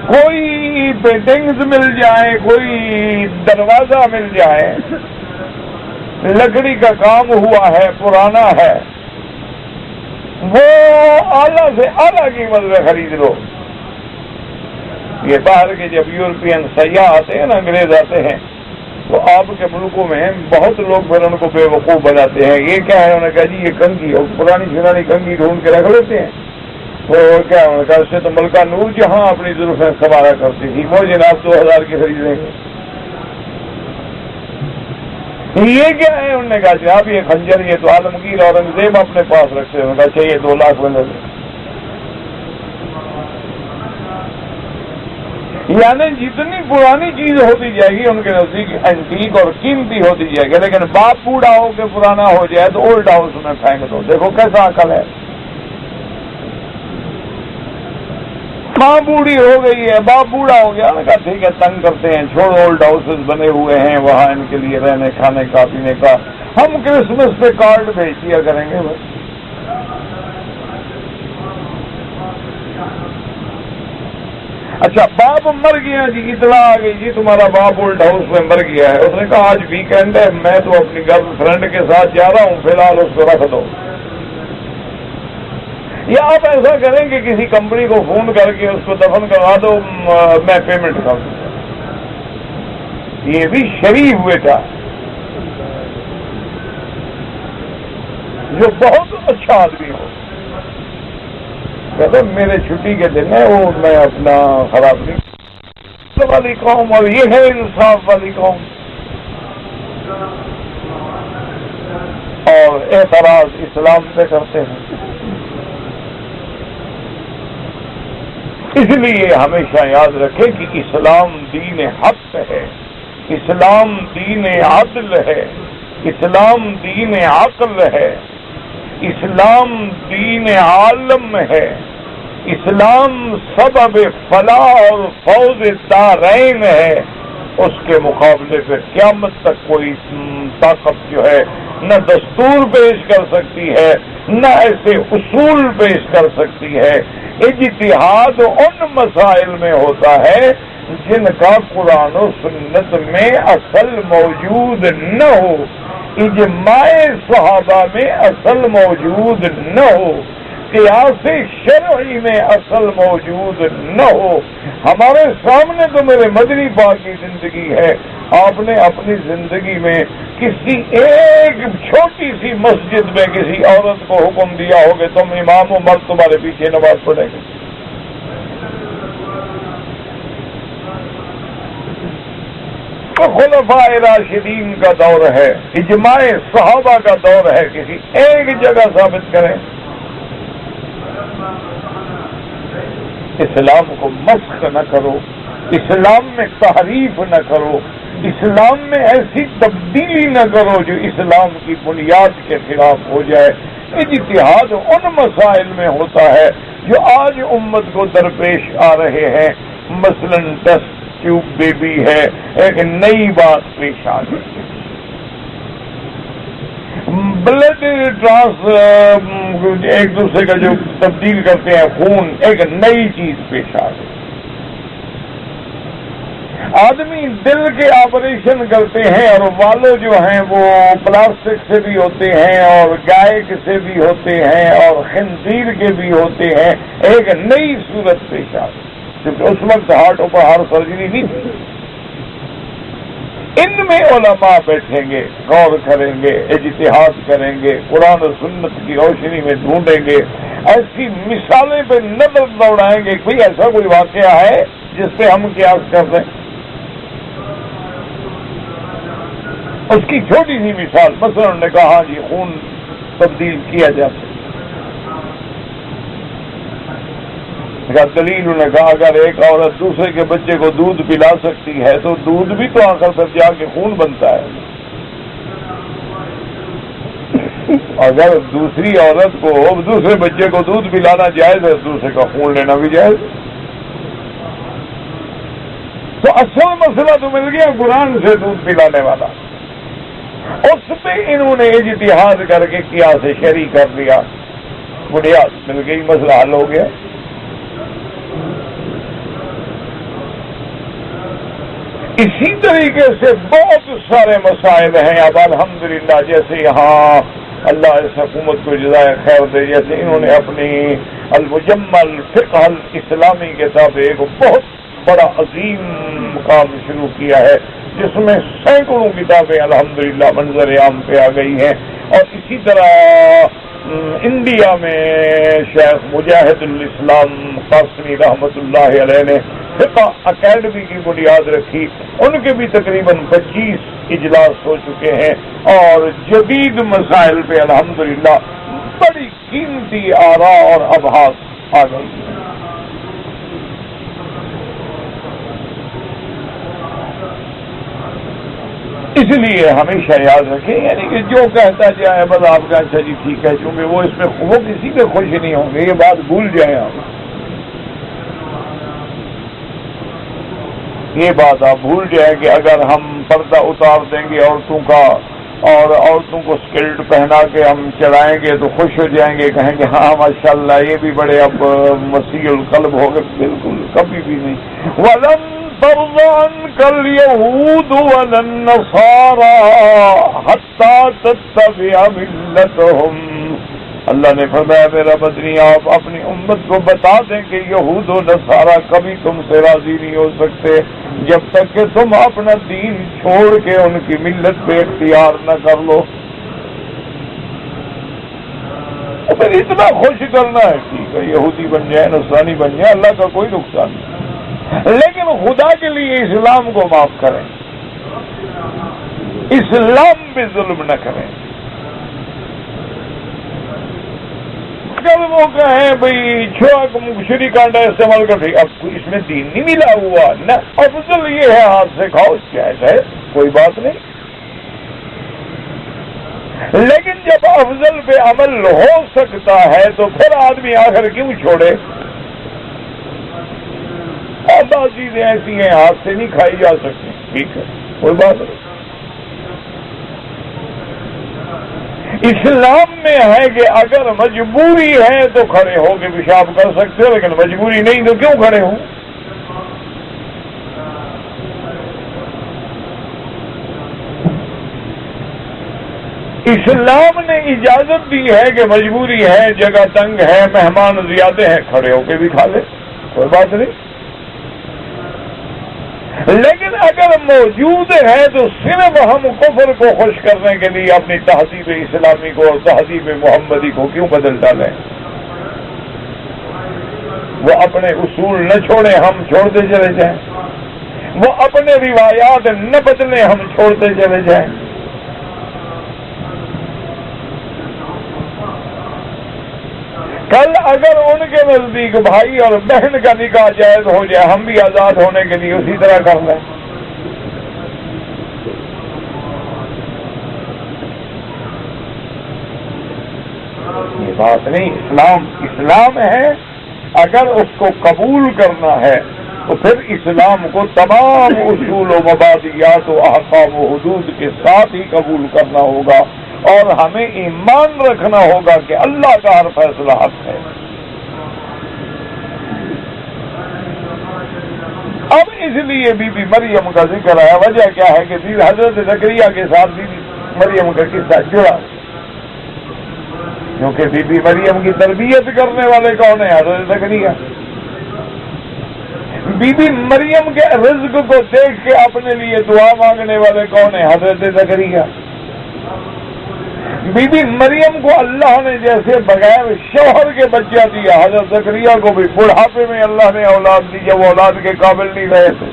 کوئی پینٹنگز مل جائے, کوئی دروازہ مل جائے, لکڑی کا کام ہوا ہے, پرانا ہے, وہ اعلیٰ سے اعلیٰ قیمت میں خرید لو. یہ باہر کے جب یورپین سیاح آتے ہیں نا, انگریز آتے ہیں, تو آپ کے ملکوں میں بہت لوگ پھر ان کو بے وقوف بناتے ہیں. یہ کیا ہے؟ انہوں نے کہا جی یہ کنگھی, اور پرانی شرانی کنگھی ڈھونڈ کے رکھ لیتے ہیں. تو کیا انہوں نے کہا اس سے تو ملکہ نور جہاں اپنی زلفیں سنوارا کرتی تھی, وہ جناب 2000 کی خریدیں گے. یہ کیا ہے؟ انہوں نے کہا جناب یہ خنجر یہ تو عالمگیر اورنگزیب اپنے پاس رکھتے ہیں. انہوں نے کہا چاہیے 2 لاکھ میں لے لیں. یعنی جتنی پرانی چیز ہوتی جائے گی ان کے نزدیک اینٹیک اور قیمتی ہوتی جائے گی. لیکن باپ بوڑھا ہو کے پرانا ہو جائے تو اولڈ ہاؤس میں پھینک دو. دیکھو کیسا عقل ہے. ماں بوڑھی ہو گئی ہے, باپ بوڑھا ہو گیا, کہا ٹھیک ہے تنگ کرتے ہیں, چھوڑو, اولڈ ہاؤسز بنے ہوئے ہیں وہاں ان کے لیے رہنے کھانے کا پینے کا, ہم کرسمس پہ کارڈ بھیج دیا کریں گے بس. اچھا باپ مر گیا جی, اطلاع آ گئی جی تمہارا باپ اولڈ ہاؤس میں مر گیا ہے. اس نے کہا آج ویکینڈ ہے, میں تو اپنی گرل فرینڈ کے ساتھ جا رہا ہوں, فی الحال اس کو رکھ دو. یا آپ ایسا کریں کہ کسی کمپنی کو فون کر کے اس کو دفن کروا دو, میں پیمنٹ کر دوں. یہ بھی شریف بیٹا جو بہت اچھا آدمی ہو, کہتے میرے چھٹی کے دن ہے وہ میں اپنا خراب نہیں والی قوم, اور یہ ہے انصاف والی قوم. اور اعتراض اسلام پہ کرتے ہیں. اس لیے ہمیشہ یاد رکھیں کہ اسلام دین حق ہے, اسلام دین عدل ہے, اسلام دین عقل ہے, اسلام دین عالم ہے, اسلام سبب فلاح اور فوز دارین ہے. اس کے مقابلے پہ قیامت تک کوئی طاقت جو ہے نہ دستور پیش کر سکتی ہے, نہ ایسے اصول پیش کر سکتی ہے. اجتہاد ان مسائل میں ہوتا ہے جن کا قرآن و سنت میں اصل موجود نہ ہو, اجماع صحابہ میں اصل موجود نہ ہو, قیاس شرعی میں اصل موجود نہ ہو. ہمارے سامنے تو میرے مدنی پاک کی زندگی ہے. آپ نے اپنی زندگی میں کسی ایک چھوٹی سی مسجد میں کسی عورت کو حکم دیا ہو کہ تم امام و مرد تمہارے پیچھے نماز پڑھیں گے؟ تو خلفاء راشدین کا دور ہے, اجماع صحابہ کا دور ہے. کسی ایک جگہ ثابت کریں. اسلام کو مسخ نہ کرو, اسلام میں تحریف نہ کرو, اسلام میں ایسی تبدیلی نہ کرو جو اسلام کی بنیاد کے خلاف ہو جائے. اجتہاد ان مسائل میں ہوتا ہے جو آج امت کو درپیش آ رہے ہیں. مثلا ٹیسٹ ٹیوب بیبی ہے, ایک نئی بات پیش آ گئی. بلڈ ایک دوسرے کا جو تبدیل کرتے ہیں خون, ایک نئی چیز پیش آ گئی. آدمی دل کے آپریشن کرتے ہیں اور والو جو ہیں وہ پلاسٹک سے بھی ہوتے ہیں اور گائے سے بھی ہوتے ہیں اور خنزیر کے بھی ہوتے ہیں. ایک نئی صورت پیش آ گئی, کیونکہ اس وقت ہارٹ اوپر سرجری نہیں تھی. ان میں علماء بیٹھیں گے, غور کریں گے, اجتہاد کریں گے, قرآن و سنت کی روشنی میں ڈھونڈیں گے, ایسی مثالیں پہ نظر دوڑائیں گے. کوئی ایسا کوئی واقعہ ہے جس پہ ہم قیاس کر دیں؟ اس کی چھوٹی سی مثال, مثلا انہوں نے کہا جی خون تبدیل کیا جاتا ہے. اس کا دلیل انہوں نے کہا اگر ایک عورت دوسرے کے بچے کو دودھ پلا سکتی ہے تو دودھ بھی تو آخر پر جا کے خون بنتا ہے. اگر دوسری عورت کو دوسرے بچے کو دودھ پلانا جائز ہے دوسرے کا خون لینا بھی جائز. تو اصل مسئلہ تو مل گیا قرآن سے دودھ پلانے والا. اس پہ انہوں نے اجتہاد کر کے قیاس شرعی کر لیا, بنیاد مل گئی, مسئلہ حل ہو گیا. اسی طریقے سے بہت سارے مسائل ہیں. اب الحمدللہ جیسے یہاں اللہ اس حکومت کو جزائے خیر دے, جیسے انہوں نے اپنی المجمل فقہ الاسلامی کتاب ایک بہت بڑا عظیم کام شروع کیا ہے جس میں سینکڑوں کتابیں الحمدللہ منظر عام پہ آ گئی ہیں. اور اسی طرح انڈیا میں شیخ مجاہد الاسلام قاسمی رحمۃ اللہ علیہ نے فقہ اکیڈمی کی بنیاد رکھی. ان کے بھی تقریباً 25 اجلاس ہو چکے ہیں اور جدید مسائل پہ الحمدللہ بڑی قیمتی آراء اور ابحاث آ گئی ہیں. اس لیے ہمیشہ یاد رکھیں, یعنی کہ جو کہتا جائے بس آپ کا اچھا جی ٹھیک ہے, کیونکہ وہ اس پہ وہ کسی پہ خوش نہیں ہوں گے. یہ بات بھول جائیں آپ, یہ بات آپ بھول جائیں کہ اگر ہم پردہ اتار دیں گے عورتوں کا اور عورتوں کو اسکلٹ پہنا کے ہم چلائیں گے تو خوش ہو جائیں گے, کہیں گے ہاں ماشاءاللہ یہ بھی بڑے اب مسیح القلب ہو گئے. بالکل کبھی بھی نہیں. وَلَن تَرْضَ عَنْكَ الْيَهُودُ وَلَا النَّصَارَىٰ حَتَّىٰ تَتَّبِعَ مِلَّتَهُمْ. اللہ نے فرمایا میرا مدنی آپ اپنی امت کو بتا دیں کہ یہود و نصارہ کبھی تم سے راضی نہیں ہو سکتے جب تک کہ تم اپنا دین چھوڑ کے ان کی ملت پہ اختیار نہ کر لو. پھر اتنا خوش کرنا ہے, ٹھیک ہے یہودی بن جائے نصرانی بن جائے, اللہ کا کوئی نقصان نہیں, لیکن خدا کے لیے اسلام کو معاف کریں, اسلام پہ ظلم نہ کریں. اگر وہ کہیں بھائی شری کانڈا استعمال کر رہی, اب اس میں دین نہیں ملا ہوا نہ, افضل یہ ہے ہاتھ سے کھاؤ جائز ہے کوئی بات نہیں, لیکن جب افضل پہ عمل ہو سکتا ہے تو پھر آدمی آخر کیوں چھوڑے. اور بعض چیزیں ایسی ہیں ہاتھ سے نہیں کھائی جا سکتی, ٹھیک ہے کوئی بات نہیں. اسلام میں ہے کہ اگر مجبوری ہے تو کھڑے ہو کے پیشاب کر سکتے ہو, لیکن مجبوری نہیں تو کیوں کھڑے ہوں. اسلام نے اجازت دی ہے کہ مجبوری ہے, جگہ تنگ ہے, مہمان زیادہ ہیں, کھڑے ہو کے بھی کھا لے کوئی بات نہیں. لیکن اگر موجود ہے تو صرف ہم کفر کو خوش کرنے کے لیے اپنی تہذیب اسلامی کو اور تہذیب محمدی کو کیوں بدل ڈالیں. وہ اپنے اصول نہ چھوڑیں, ہم چھوڑتے چلے جائیں. وہ اپنے روایات نہ بدلیں, ہم چھوڑتے چلے جائیں. کل اگر ان کے نزدیک بھائی اور بہن کا نکاح جائز ہو جائے, ہم بھی آزاد ہونے کے لیے اسی طرح کر لیں. یہ بات نہیں, اسلام ہے. اگر اس کو قبول کرنا ہے تو پھر اسلام کو تمام اصول و مبادیات و احکام و حدود کے ساتھ ہی قبول کرنا ہوگا, اور ہمیں ایمان رکھنا ہوگا کہ اللہ کا ہر فیصلہ حق ہے. اب اس لیے بی بی مریم کا ذکر آیا. وجہ کیا ہے کہ حضرت زکریا کے ساتھ بی بی مریم کا قصہ جڑا, کیونکہ بی بی مریم کی تربیت کرنے والے کون ہیں؟ حضرت زکریا. بی بی مریم کے رزق کو دیکھ کے اپنے لیے دعا مانگنے والے کون ہیں؟ حضرت زکریا. بی بی مریم کو اللہ نے جیسے بغیر شوہر کے بچہ دیا, حضرت زکریا کو بھی بڑھاپے میں اللہ نے اولاد دی جب وہ اولاد کے قابل نہیں رہے تھے.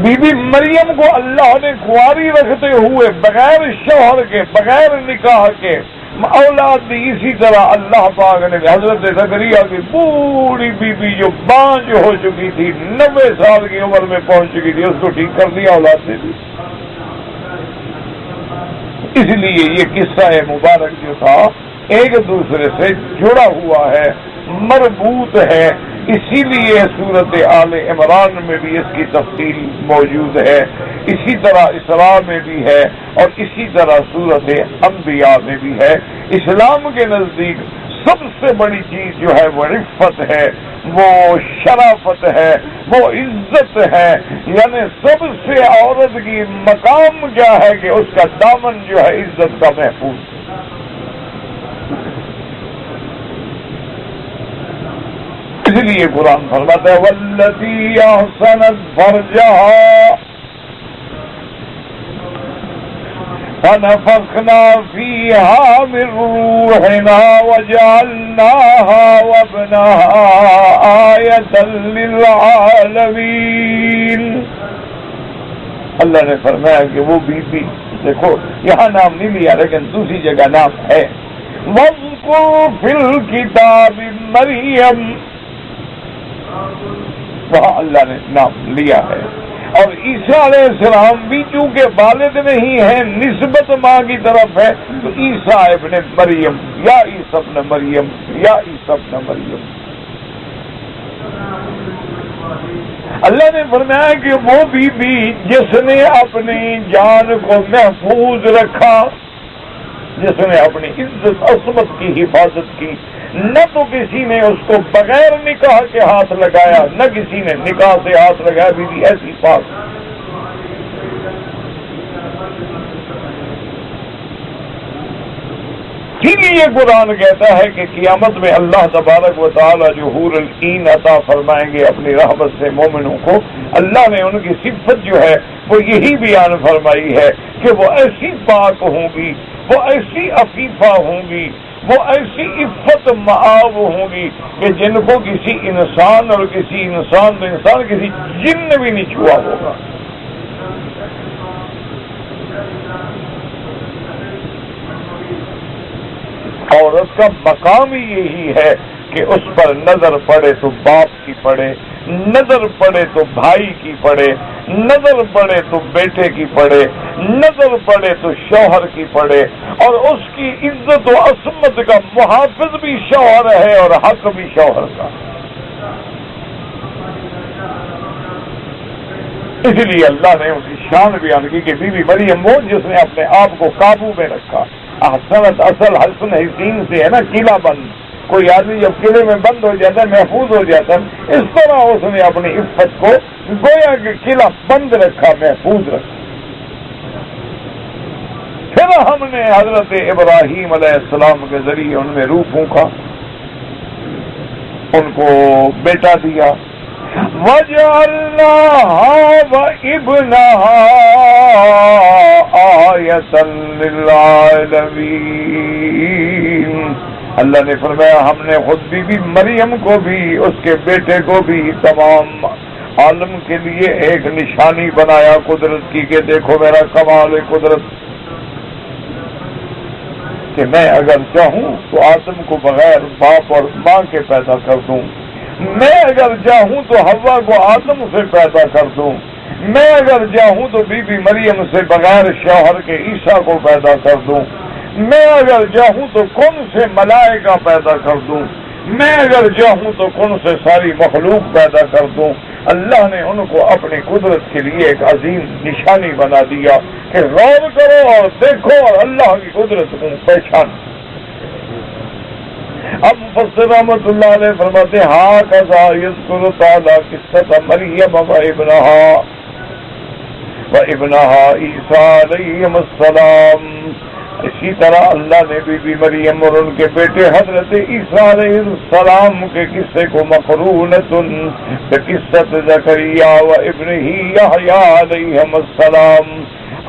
بی بی مریم کو اللہ نے کنواری رکھتے ہوئے بغیر شوہر کے, بغیر نکاح کے اولاد بھی اسی طرح اللہ پاک نے حضرت زکریا کی بوڑھی بیوی جو بانجھ ہو چکی تھی 90 سال کی عمر میں پہنچ چکی تھی، اس کو ٹھیک کر دیا اولاد نے بھی۔ اس لیے یہ قصہ مبارک جو تھا ایک دوسرے سے جڑا ہوا ہے، مربوط ہے، اسی لیے سورت آل عمران میں بھی اس کی تفصیل موجود ہے، اسی طرح اسراء میں بھی ہے، اور اسی طرح سورت انبیاء میں بھی ہے۔ اسلام کے نزدیک سب سے بڑی چیز جو ہے وہ عفت ہے، وہ شرافت ہے، وہ عزت ہے، یعنی سب سے عورت کی مقام کیا ہے کہ اس کا دامن جو ہے عزت کا محفوظ ہے۔ اس لیے قرآن فرماتا ہے واللتی احسنت فرجها فنفخنا فيها من روحنا وجعلناها وابنها آية للعالمين۔ اللہ نے فرمایا کہ وہ بیوی، دیکھو یہاں نام نہیں لیا لیکن دوسری جگہ نام ہے، وَاذْكُرْ فِي الْكِتَابِ مَرْيَمَ، وہاں اللہ نے نام لیا ہے۔ اور عیسیٰ علیہ السلام بھی چونکہ والد نہیں ہے، نسبت ماں کی طرف ہے، تو عیسیٰ ابن مریم یا عیسیٰ ابن مریم یا عیسیٰ ابن مریم۔ اللہ نے فرمایا کہ وہ بیوی جس نے اپنی جان کو محفوظ رکھا، جس نے اپنی عزت عصمت کی حفاظت کی، نہ تو کسی نے اس کو بغیر نکاح کے ہاتھ لگایا، نہ کسی نے نکاح سے ہاتھ لگایا، بیوی ایسی پاک۔ اسی لیے قرآن کہتا ہے کہ قیامت میں اللہ تبارک و تعالی جو حور العین عطا فرمائیں گے اپنی رحمت سے مومنوں کو، اللہ نے ان کی صفت جو ہے وہ یہی بیان فرمائی ہے کہ وہ ایسی پاک ہوں گی، وہ ایسی عفیفہ ہوں گی، وہ ایسی عفت معاب ہوں گی کہ جن کو کسی انسان اور کسی انسان تو انسان کسی جن نے بھی نہیں چھوا ہوگا۔ عورت کا مقام ہی یہی ہے کہ اس پر نظر پڑے تو باپ کی پڑے، نظر پڑے تو بھائی کی پڑے، نظر پڑے تو بیٹے کی پڑے، نظر پڑے تو شوہر کی پڑے، اور اس کی عزت و عصمت کا محافظ بھی شوہر ہے اور حق بھی شوہر کا۔ اس لیے اللہ نے اس کی شان بیان کی کہ بی بی مریم وہ جس نے اپنے آپ کو قابو میں رکھا۔ احسنت اصل حسن حسین سے ہے نا، قلعہ بند، کوئی آدمی جب قلعے میں بند ہو جاتا ہے محفوظ ہو جاتا ہے، اس طرح اس نے اپنی عفت کو گویا کہ قلعہ بند رکھا، محفوظ رکھا۔ پھر ہم نے حضرت ابراہیم علیہ السلام کے ذریعے ان میں روح پھونکا، ان کو بیٹا دیا۔ وَجَعَلْنَاهَا وَإِبْنَهَا آيَةً لِلْعَالَمِينَ۔ اللہ نے فرمایا ہم نے خود بی بی مریم کو بھی، اس کے بیٹے کو بھی تمام عالم کے لیے ایک نشانی بنایا قدرت کی کہ دیکھو میرا کمال قدرت، کہ میں اگر چاہوں تو آدم کو بغیر باپ اور ماں کے پیدا کر دوں، میں اگر چاہوں تو حوا کو آدم سے پیدا کر دوں، میں اگر چاہوں تو بی بی مریم سے بغیر شوہر کے عیسیٰ کو پیدا کر دوں، میں اگر چاہوں تو کن سے ملائکہ پیدا کر دوں، میں اگر چاہوں تو کن سے ساری مخلوق پیدا کر دوں۔ اللہ نے ان کو اپنی قدرت کے لیے ایک عظیم نشانی بنا دیا کہ غور کرو اور دیکھو اور اللہ کی قدرت کو پہچان۔ اب مفسر رحمۃ اللہ علیہ فرماتے ہیں ہاکذا یذکر تعالی قصۃ مریم وابنہا عیسیٰ علیہم السلام۔ اسی طرح اللہ نے بی بی مریم اور ان کے بیٹے حضرت عیسیٰ علیہ السلام کے قصے کو مقرونۃ بقصۃ زکریا و ابنہ یحییٰ علیہم السلام۔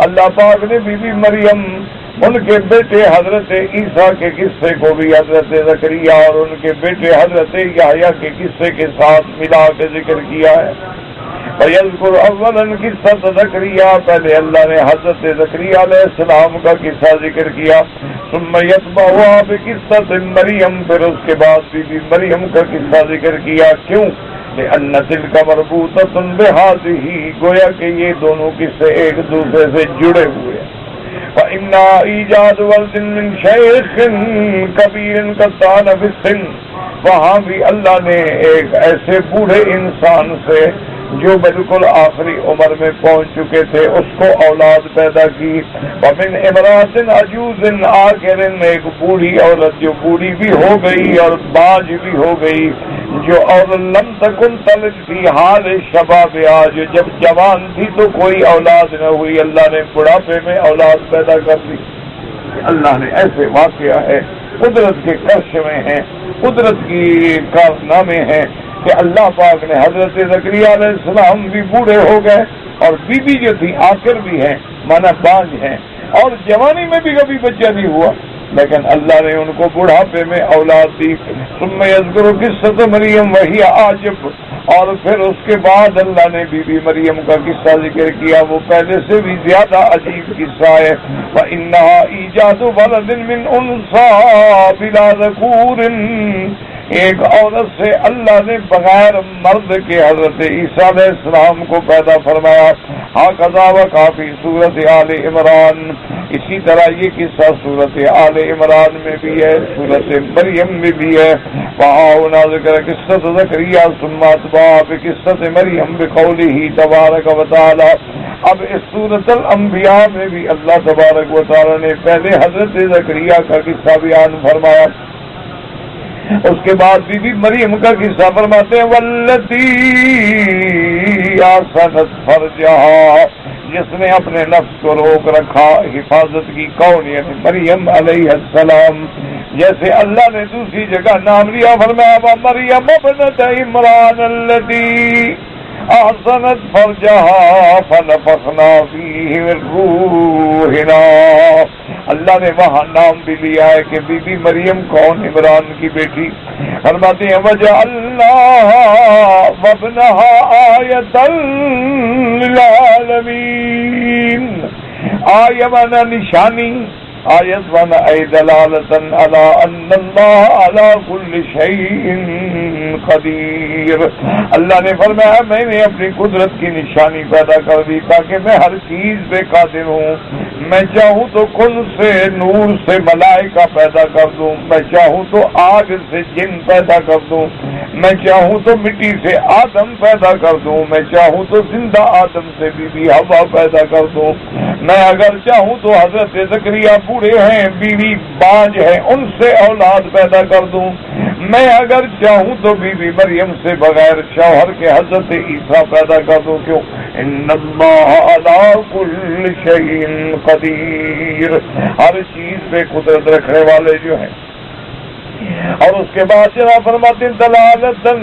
اللہ پاک نے بی بی مریم ان کے بیٹے حضرت عیسیٰ کے قصے کو بھی حضرت زکریا اور ان کے بیٹے حضرت یحییٰ کے قصے کے ساتھ ملا کے ذکر کیا ہے۔ فَيَذْكُرُ أَوَّلًا قِصَّةَ زَكَرِيَّا، پہلے اللہ نے حضرت زکریا علیہ السلام کا قصہ ذکر کیا. ثُمَّ يَتْبَعُهَا بِقِصَّةِ مریم، پھر اس کے بعد بی بی مریم کا قصہ ذکر کیا. کیوں؟ لِأَنَّ تِلْكَ مَرْبُوطَةٌ بِهَٰذِهِ، گویا کہ یہ دونوں قصے ایک دوسرے سے جڑے ہوئے ہیں. فَإِنَّ إِيجَادَ وَلْدٍ مِّن شَيْخٍ كَبِيرٍ قَدْ طَالَ فِي السِّنِّ، وہاں بھی اللہ نے ایک ایسے بوڑھے انسان سے جو بالکل آخری عمر میں پہنچ چکے تھے اس کو اولاد پیدا کی. وَمِنْ امْرَأَةٍ عَجُوزٍ، آخر ایک بوڑھی عورت جو بوڑھی بھی ہو گئی اور باج بھی ہو گئی، جو اور لم تکن تلد فی حال شباب، آج جب جوان تھی تو کوئی اولاد نہ ہوئی، اللہ نے بڑھاپے میں اولاد پیدا کر دی. اللہ نے ایسے واقعہ ہے، قدرت کے کرشمے ہیں، قدرت کی کارنامے ہیں کہ اللہ پاک نے حضرت زکریا علیہ السلام بھی بوڑھے ہو گئے اور بیوی جو تھی آخر بھی ہیں، مانا بانج ہیں، اور جوانی میں بھی کبھی بچہ نہیں ہوا، لیکن اللہ نے ان کو بڑھاپے میں اولاد دی. ثم یذکر قصۃ مریم وہی عاجب، اور پھر اس کے بعد اللہ نے بی بی مریم کا قصہ ذکر کیا، وہ پہلے سے بھی زیادہ عجیب قصہ ہے. وَإِنَّهَا إِيجَادُ وَلَدٍ مِّنْ أُنثَىٰ بِلَا ذَكُورٍ، ایک عورت سے اللہ نے بغیر مرد کے حضرت عیسیٰ علیہ السلام کو پیدا فرمایا. ہاکذا وقافی صورت آل عمران، اسی طرح یہ قصہ صورت آل عمران میں بھی ہے، صورت مریم میں بھی ہے. وہاں ذکر قصۃ زکریا ثم اتبع بقصۃ مریم بقولہ تبارک و تعالی. اب اس صورت الانبیاء میں بھی اللہ تبارک و تعالی نے پہلے حضرت زکریا کا قصہ بیان فرمایا، اس کے بعد بی بی مریم کا قصہ فرماتے ہیں. والتی احسنت فرجہا، جس نے اپنے نفس کو روک رکھا، حفاظت کی. کون؟ یعنی مریم علیہ السلام. جیسے اللہ نے دوسری جگہ نام لیا، فرمایا مریم ابنت عمران التی احسنت فرجہا فنفخنا فیہ من روحنا. اللہ نے وہاں نام بھی لیا ہے کہ بی بی مریم کون؟ عمران کی بیٹی. فرماتے ہیں وجعلناہا وابنہا آیۃ للعالمین. آیہ مانا نشانی، آیت وانا ای دلالتن علی ان اللہ علی کل شیء قدیر. اللہ نے فرمایا میں نے اپنی قدرت کی نشانی پیدا کر دی تاکہ میں ہر چیز پہ قادر ہوں. میں چاہوں تو کن سے نور سے ملائکہ پیدا کر دوں، میں چاہوں تو آگ سے جن پیدا کر دوں، میں چاہوں تو مٹی سے آدم پیدا کر دوں، میں چاہوں تو زندہ آدم سے بی بی حوا پیدا کر دوں. میں اگر چاہوں تو حضرت زکریا بوڑھے ہیں، بیوی بانج ہیں، ان سے اولاد پیدا کر دوں. میں اگر چاہوں تو بی بی مریم سے بغیر شوہر کے حضرت عیسیٰ پیدا کر دوں. کیوں؟ ان اللہ علی کل شیء قدیر، ہر چیز پہ قدرت رکھنے والے جو ہیں. اور اس کے بعد جناب فرماتے ہیں دلالتن،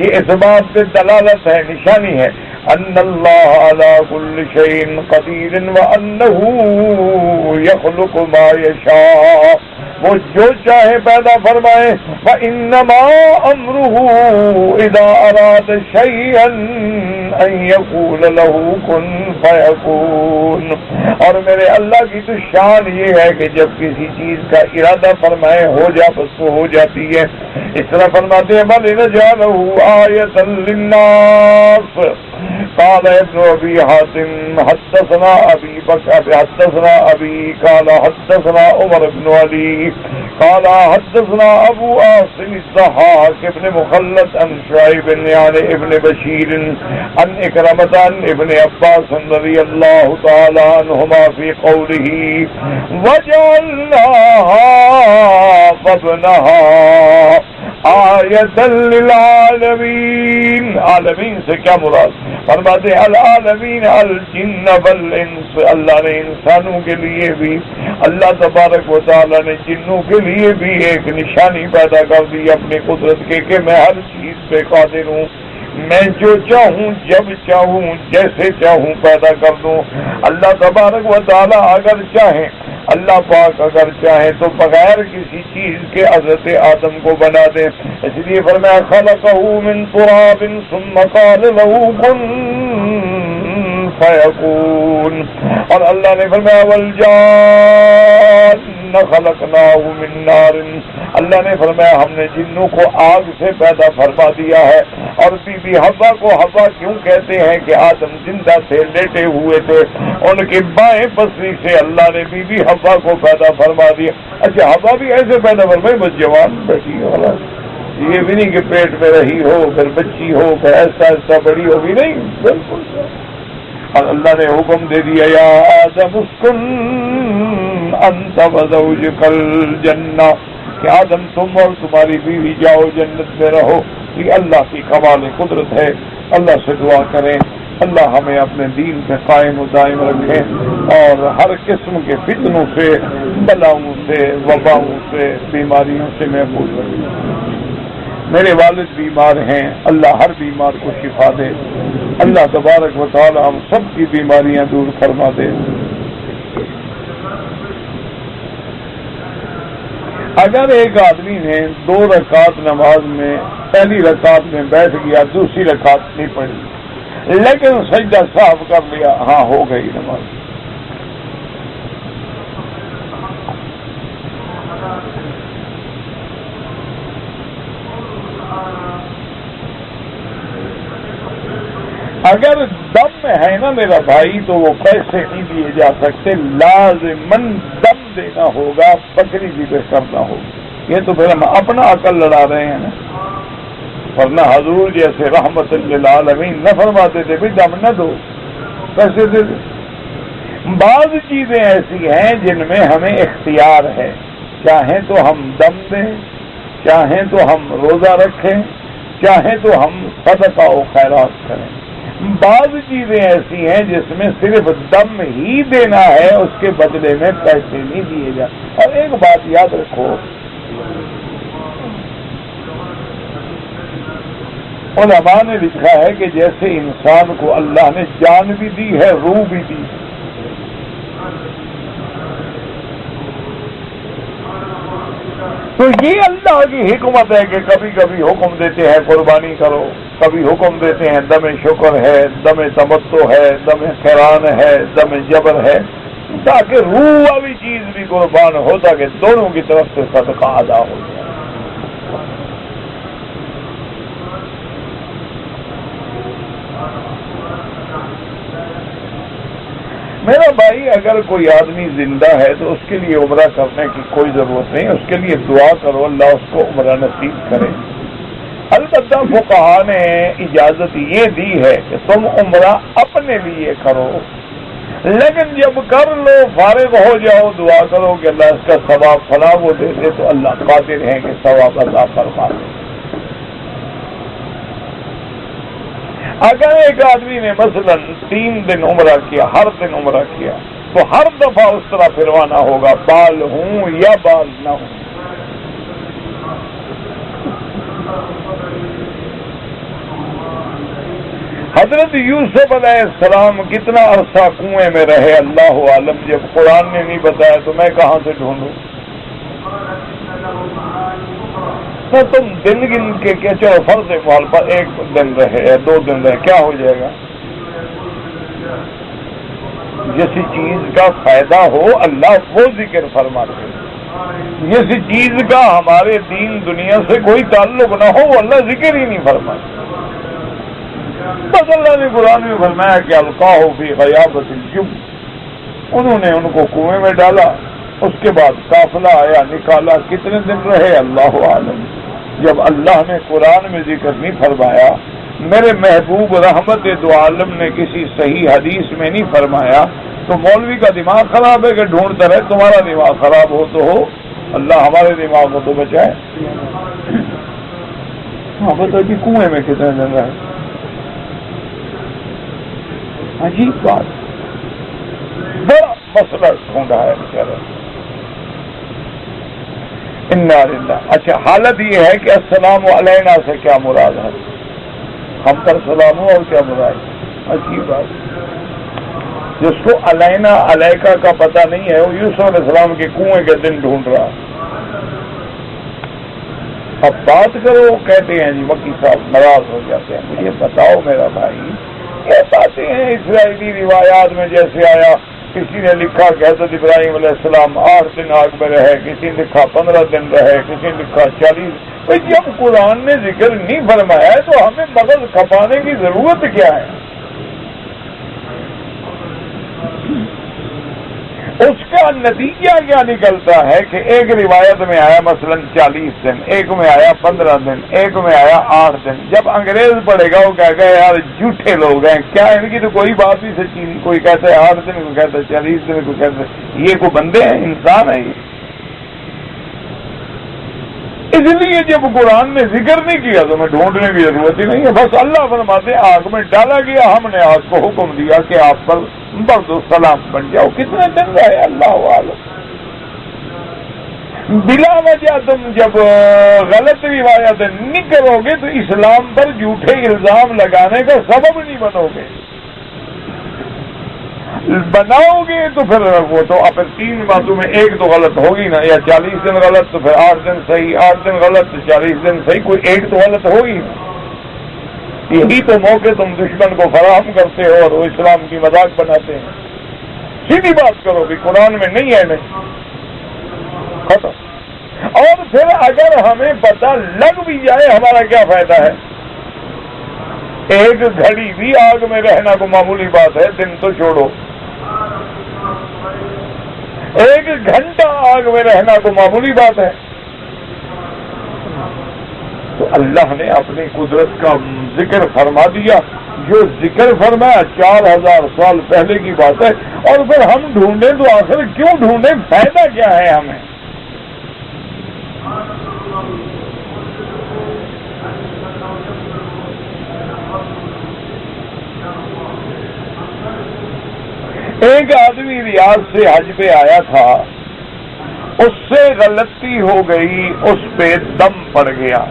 یہ اس بات پہ دلالت ہے، نشانی ہے، ان اللہ علی کل شیء قدیر وانہ یخلق ما یشاء، وہ جو چاہے پیدا فرمائے. وانما امرہ اذا اراد شیئا ان یقول له کن فیکون. اور میرے اللہ کی تو شان یہ ہے کہ جب کسی چیز کا ارادہ فرمائے ہو جا بس وہ ہو جاتی ہے. اس طرح فرماتے ہیں وَلِنَجْعَلَهُ آیَةً لِلنَّاسِ. قال ابن ابي حاتم حدثنا ابي بكر حدثنا ابي قال حدثنا عمر بن علي قال حدثنا ابو عاصم الضحاك ابن مخلد عن شعيب يعني ابن بشير عن إكرمة عن ابن عباس رضي الله تعالى عنهما في قوله وجعلناها وابنها آیۃ للعالمین. عالمین سے کیا مراد؟ فرماتے ہیں العالمین الجن والانس. اللہ نے انسانوں کے لیے بھی، اللہ تبارک و تعالی نے جنوں کے لیے بھی ایک نشانی پیدا کر دی اپنی قدرت کے کہ میں ہر چیز پہ قادر ہوں، میں جو چاہوں جب چاہوں جیسے چاہوں پیدا کر دوں. اللہ تبارک و تعالی اگر چاہیں اللہ پاک اگر چاہے تو بغیر کسی چیز کے حضرت آدم کو بنا دے. اس لیے فرمایا خلقہ من تراب ثم قال له کن فیکون. اور اللہ نے فرمایا والجان خلقناه من نار. اللہ نے فرمایا ہم نے جنوں کو آگ سے پیدا فرما دیا ہے. اور بی بی حوا کو حوا کیوں کہتے ہیں کہ آدم زندہ تھے, لیٹے ہوئے تھے, ان کی بائیں پسلی سے اللہ نے بی بی حوا کو پیدا فرما دیا. اچھا حوا بھی ایسے پیدا فرمائی بس جوان بیٹھی ہو, یہ بھی نہیں کہ پیٹ میں رہی ہو پھر بچی ہو پھر ایسا ایسا بڑی ہوگی, نہیں, بالکل. اور اللہ نے حکم دے دیا یا آدم اسکن انت وزوجک الجنہ, کہ آدم تم اور تمہاری بیوی جاؤ جنت میں رہو. یہ اللہ کی کمال قدرت ہے. اللہ سے دعا کریں اللہ ہمیں اپنے دین پہ قائم و دائم رکھے اور ہر قسم کے فتنوں سے, بلاؤں سے, وباؤں سے, بیماریوں سے محفوظ رکھے. میرے والد بیمار ہیں, اللہ ہر بیمار کو شفا دے. اللہ تبارک و تعالی ہم سب کی بیماریاں دور فرما دے. اگر ایک آدمی نے 2 رکعت نماز میں پہلی رکعت میں بیٹھ گیا, دوسری رکعت نہیں پڑھی, لیکن سجدہ صاف کر لیا, ہاں ہو گئی نماز. اگر دم میں ہے نا میرا بھائی تو وہ پیسے نہیں دیے جا سکتے, لازماً دم دینا ہوگا, بکری بھی پہ کرنا ہوگا. یہ تو پھر ہم اپنا عقل لڑا رہے ہیں نا, ورنہ حضور جیسے رحمت للعالمین نہ فرماتے تھے بھی دم نہ دو, پیسے دے دو. بعض چیزیں ایسی ہیں جن میں ہمیں اختیار ہے, چاہیں تو ہم دم دیں, چاہیں تو ہم روزہ رکھیں, چاہیں تو ہم صدقہ و خیرات کریں. بعض چیزیں ایسی ہیں جس میں صرف دم ہی دینا ہے, اس کے بدلے میں پیسے نہیں دیے جاتے. اور ایک بات یاد رکھو, علماء نے لکھا ہے کہ جیسے انسان کو اللہ نے جان بھی دی ہے, روح بھی دی ہے, تو یہ اللہ کی حکمت ہے کہ کبھی کبھی حکم دیتے ہیں قربانی کرو, کبھی حکم دیتے ہیں دم شکر ہے, دم تمتع ہے, دم قران ہے, دم جبر ہے, تاکہ روح والی چیز بھی قربان ہو, تاکہ دونوں کی طرف سے صدقہ ادا ہو جائے. میرا بھائی اگر کوئی آدمی زندہ ہے تو اس کے لیے عمرہ کرنے کی کوئی ضرورت نہیں, اس کے لیے دعا کرو اللہ اس کو عمرہ نصیب کرے. البتہ فقہا نے اجازت یہ دی ہے کہ تم عمرہ اپنے لیے کرو, لیکن جب کر لو فارغ ہو جاؤ, دعا کرو کہ اللہ اس کا ثواب فلاں وہ دے دے, تو اللہ قادر ہے کہ ثواب عطا فرما دے. اگر ایک آدمی نے مثلا 3 دن عمرہ کیا, ہر دن عمرہ کیا, تو ہر دفعہ اس طرح پھروانا ہوگا, بال ہوں یا بال نہ ہوں. حضرت یوسف علیہ السلام کتنا عرصہ کنویں میں رہے اللہ عالم, جب قرآن نے نہیں بتایا تو میں کہاں سے ڈھونڈوں. تو تم دن گن کے چلو فرض فال پر 1 دن رہے یا 2 دن رہے, کیا ہو جائے گا. جس چیز کا فائدہ ہو اللہ وہ ذکر فرماتے ہیں, جس چیز کا ہمارے دین دنیا سے کوئی تعلق نہ ہو وہ اللہ ذکر ہی نہیں فرماتے. بس اللہ نے قرآن میں فرمایا کہ القاہ فی غیابت الجب, انہوں نے ان کو کنویں میں ڈالا, اس کے بعد قافلہ آیا نکالا, کتنے دن رہے اللہ عالم. جب اللہ نے قرآن میں ذکر نہیں فرمایا, میرے محبوب رحمت دو عالم نے کسی صحیح حدیث میں نہیں فرمایا, تو مولوی کا دماغ خراب ہے کہ ڈھونڈتا رہے. تمہارا دماغ خراب ہو تو ہو, اللہ ہمارے دماغ کو تو بچائے. ہاں بتاؤ جی کنویں میں کتنے دن رہے, عجیب بات, بڑا مسئلہ ڈھونڈا ہے بیچارہ. اچھا حالت یہ ہے کہ السلام علینا سے کیا مراد ہے, ہم پر سلام ہو اور کیا مراد, عجیب بات. جس کو علینا علیکہ کا پتہ نہیں ہے وہ یوسف علیہ السلام کے کنویں کے دن ڈھونڈ رہا. اب بات کرو کہتے ہیں جی مکی صاحب ناراض ہو جاتے ہیں. مجھے بتاؤ میرا بھائی یہ باتیں ہیں اسرائیلی روایات میں جیسے آیا کسی نے لکھا کہ حضرت ابراہیم علیہ السلام 8 دن آگ میں رہے, کسی نے لکھا 15 دن رہے, کسی نے لکھا 40. بھائی جب قرآن نے ذکر نہیں فرمایا ہے تو ہمیں مغز کھپانے کی ضرورت کیا ہے؟ اس کا نتیجہ کیا نکلتا ہے کہ ایک روایت میں آیا مثلا 40 دن, ایک میں آیا 15 دن, ایک میں آیا 8 دن. جب انگریز پڑھے گا وہ کہے گا یار جھوٹے لوگ ہیں, کیا ان کی تو کوئی بات نہیں سچی نہیں. کوئی کہتا ہے 8 دن, کوئی کہتا ہے 40 دن, کوئی کہتا ہے یہ کوئی بندے ہیں, انسان ہے یہ. اس لیے جب قرآن نے ذکر نہیں کیا تو میں ڈھونڈنے کی ضرورت ہی نہیں ہے. بس اللہ فرماتے آگ میں ڈالا گیا, ہم نے آگ کو حکم دیا کہ آپ پر برد و سلام بن جاؤ. کتنے دن رہے اللہ عالم. بلا وجہ تم جب غلط روایت نہیں کرو گے تو اسلام پر جھوٹے الزام لگانے کا سبب نہیں بنو گے. بناؤ گے تو پھر وہ تو پھر 3 باتوں میں ایک تو غلط ہوگی نا, یا 40 دن غلط تو پھر 8 دن صحیح, 8 دن غلط تو 40 دن صحیح, کوئی ایک تو غلط ہوگی نا. یہی تو موقع تم دشمن کو فراہم کرتے ہو اور وہ اسلام کی مذاق بناتے ہیں. سیدھی بات کرو بھی قرآن میں نہیں ہے, نہیں ختم. اور پھر اگر ہمیں پتہ لگ بھی جائے ہمارا کیا فائدہ ہے؟ ایک گھڑی بھی آگ میں رہنا کو معمولی بات ہے, دن تو چھوڑو. ایک گھنٹہ آگ میں رہنا کو معمولی بات ہے. تو اللہ نے اپنی قدرت کا ذکر فرما دیا. جو ذکر فرمایا 4000 سال پہلے کی بات ہے. اور پھر ہم ڈھونڈیں تو آخر کیوں ڈھونڈیں, فائدہ کیا ہے ہمیں؟ ایک آدمی ریاض سے حج پہ آیا تھا, اس سے غلطی ہو گئی, اس پہ دم پڑ گیا.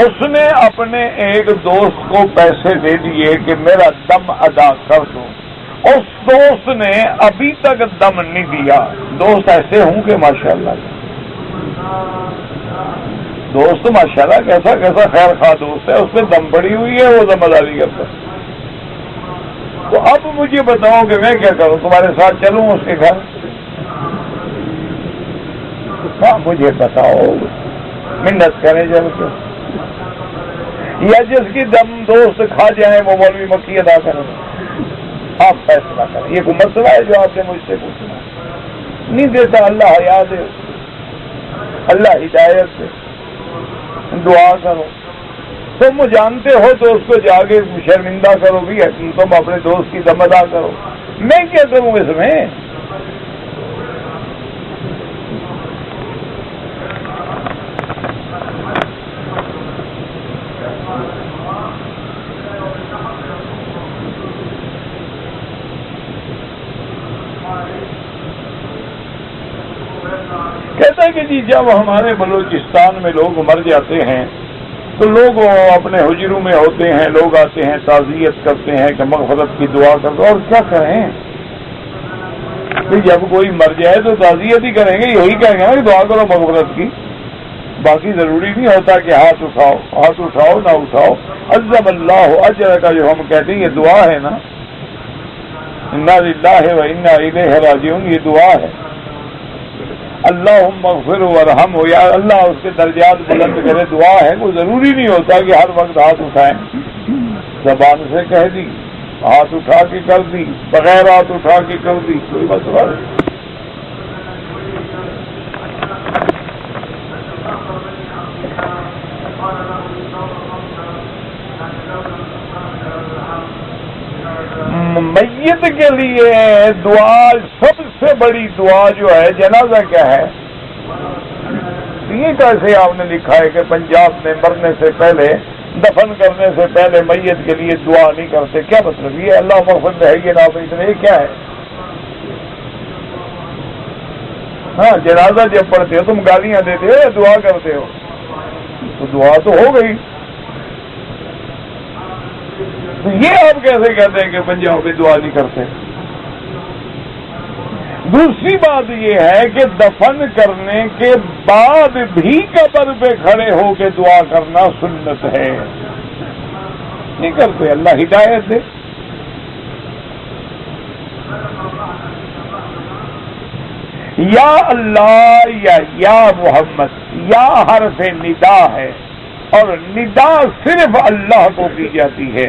اس نے اپنے ایک دوست کو پیسے دے دیے کہ میرا دم ادا کر دو. اس دوست نے ابھی تک دم نہیں دیا. دوست ایسے ہوں کہ ماشاءاللہ دوست ماشاءاللہ کیسا کیسا خیر خواہ دوست ہے, اس پہ دم پڑی ہوئی ہے, وہ ذمہ داری کرتا ہے. تو اب مجھے بتاؤ کہ میں کیا کروں, تمہارے ساتھ چلوں اس کے گھر؟ ہاں مجھے بتاؤ, منت کریں چل کے, یا جس کی دم دوست کھا جائیں وہ مولوی مکی ادا کریں؟ آپ فیصلہ کریں. یہ کوئی مسئلہ ہے جو آپ نے مجھ سے پوچھنا؟ نہیں دیتا اللہ حیا دے, اللہ ہدایت دے. دعا کرو. تم جانتے ہو تو اس کو جا کے شرمندہ کرو بھی, تم اپنے دوست کی دم ادا کرو. میں کیا کروں اس میں؟ کہتا ہے کہ جی جب ہمارے بلوچستان میں لوگ مر جاتے ہیں تو لوگ اپنے حجروں میں ہوتے ہیں, لوگ آتے ہیں تعزیت کرتے ہیں کہ مغفرت کی دعا کرتے. اور کیا کریں کہ جب کوئی مر جائے تو تعزیت ہی کریں گے, یہی کہیں گے نا کہ دعا کرو مغفرت کی. باقی ضروری نہیں ہوتا کہ ہاتھ اٹھاؤ نہ اٹھاؤ. عزم اللہ اجر کا جو ہم کہتے ہیں یہ دعا ہے نا, انا للہ و انا الیہ راجعون, یہ دعا ہے. اللہم اغفر ورحم ہو, یا اللہ اس کے درجات بلند کرے, دعا ہے. وہ ضروری نہیں ہوتا کہ ہر وقت ہاتھ اٹھائیں. زبان سے کہہ دی, ہاتھ اٹھا کے کر دی, بغیر ہاتھ اٹھا کے کر دی, کوئی مسئلہ نہیں. میت کے لیے دعا سب سے بڑی دعا جو ہے جنازہ کیا ہے؟ یہ کیسے آپ نے لکھا ہے کہ پنجاب میں مرنے سے پہلے, دفن کرنے سے پہلے میت کے لیے دعا نہیں کرتے؟ کیا مطلب یہ اللہ مغفر ہے یہ نام اتنے کیا ہے؟ ہاں جنازہ جب پڑھتے ہو تم گالیاں دیتے ہو یا دعا کرتے ہو؟ تو دعا تو ہو گئی. تو یہ آپ کیسے کہتے ہیں کہ پنجاب میں دعا نہیں کرتے؟ دوسری بات یہ ہے کہ دفن کرنے کے بعد بھی قبر پہ کھڑے ہو کے دعا کرنا سنت ہے. نہیں کرتے؟ اللہ ہدایت دے. یا اللہ یا محمد یا حرف ندا ہے اور ندا صرف اللہ کو کی جاتی ہے،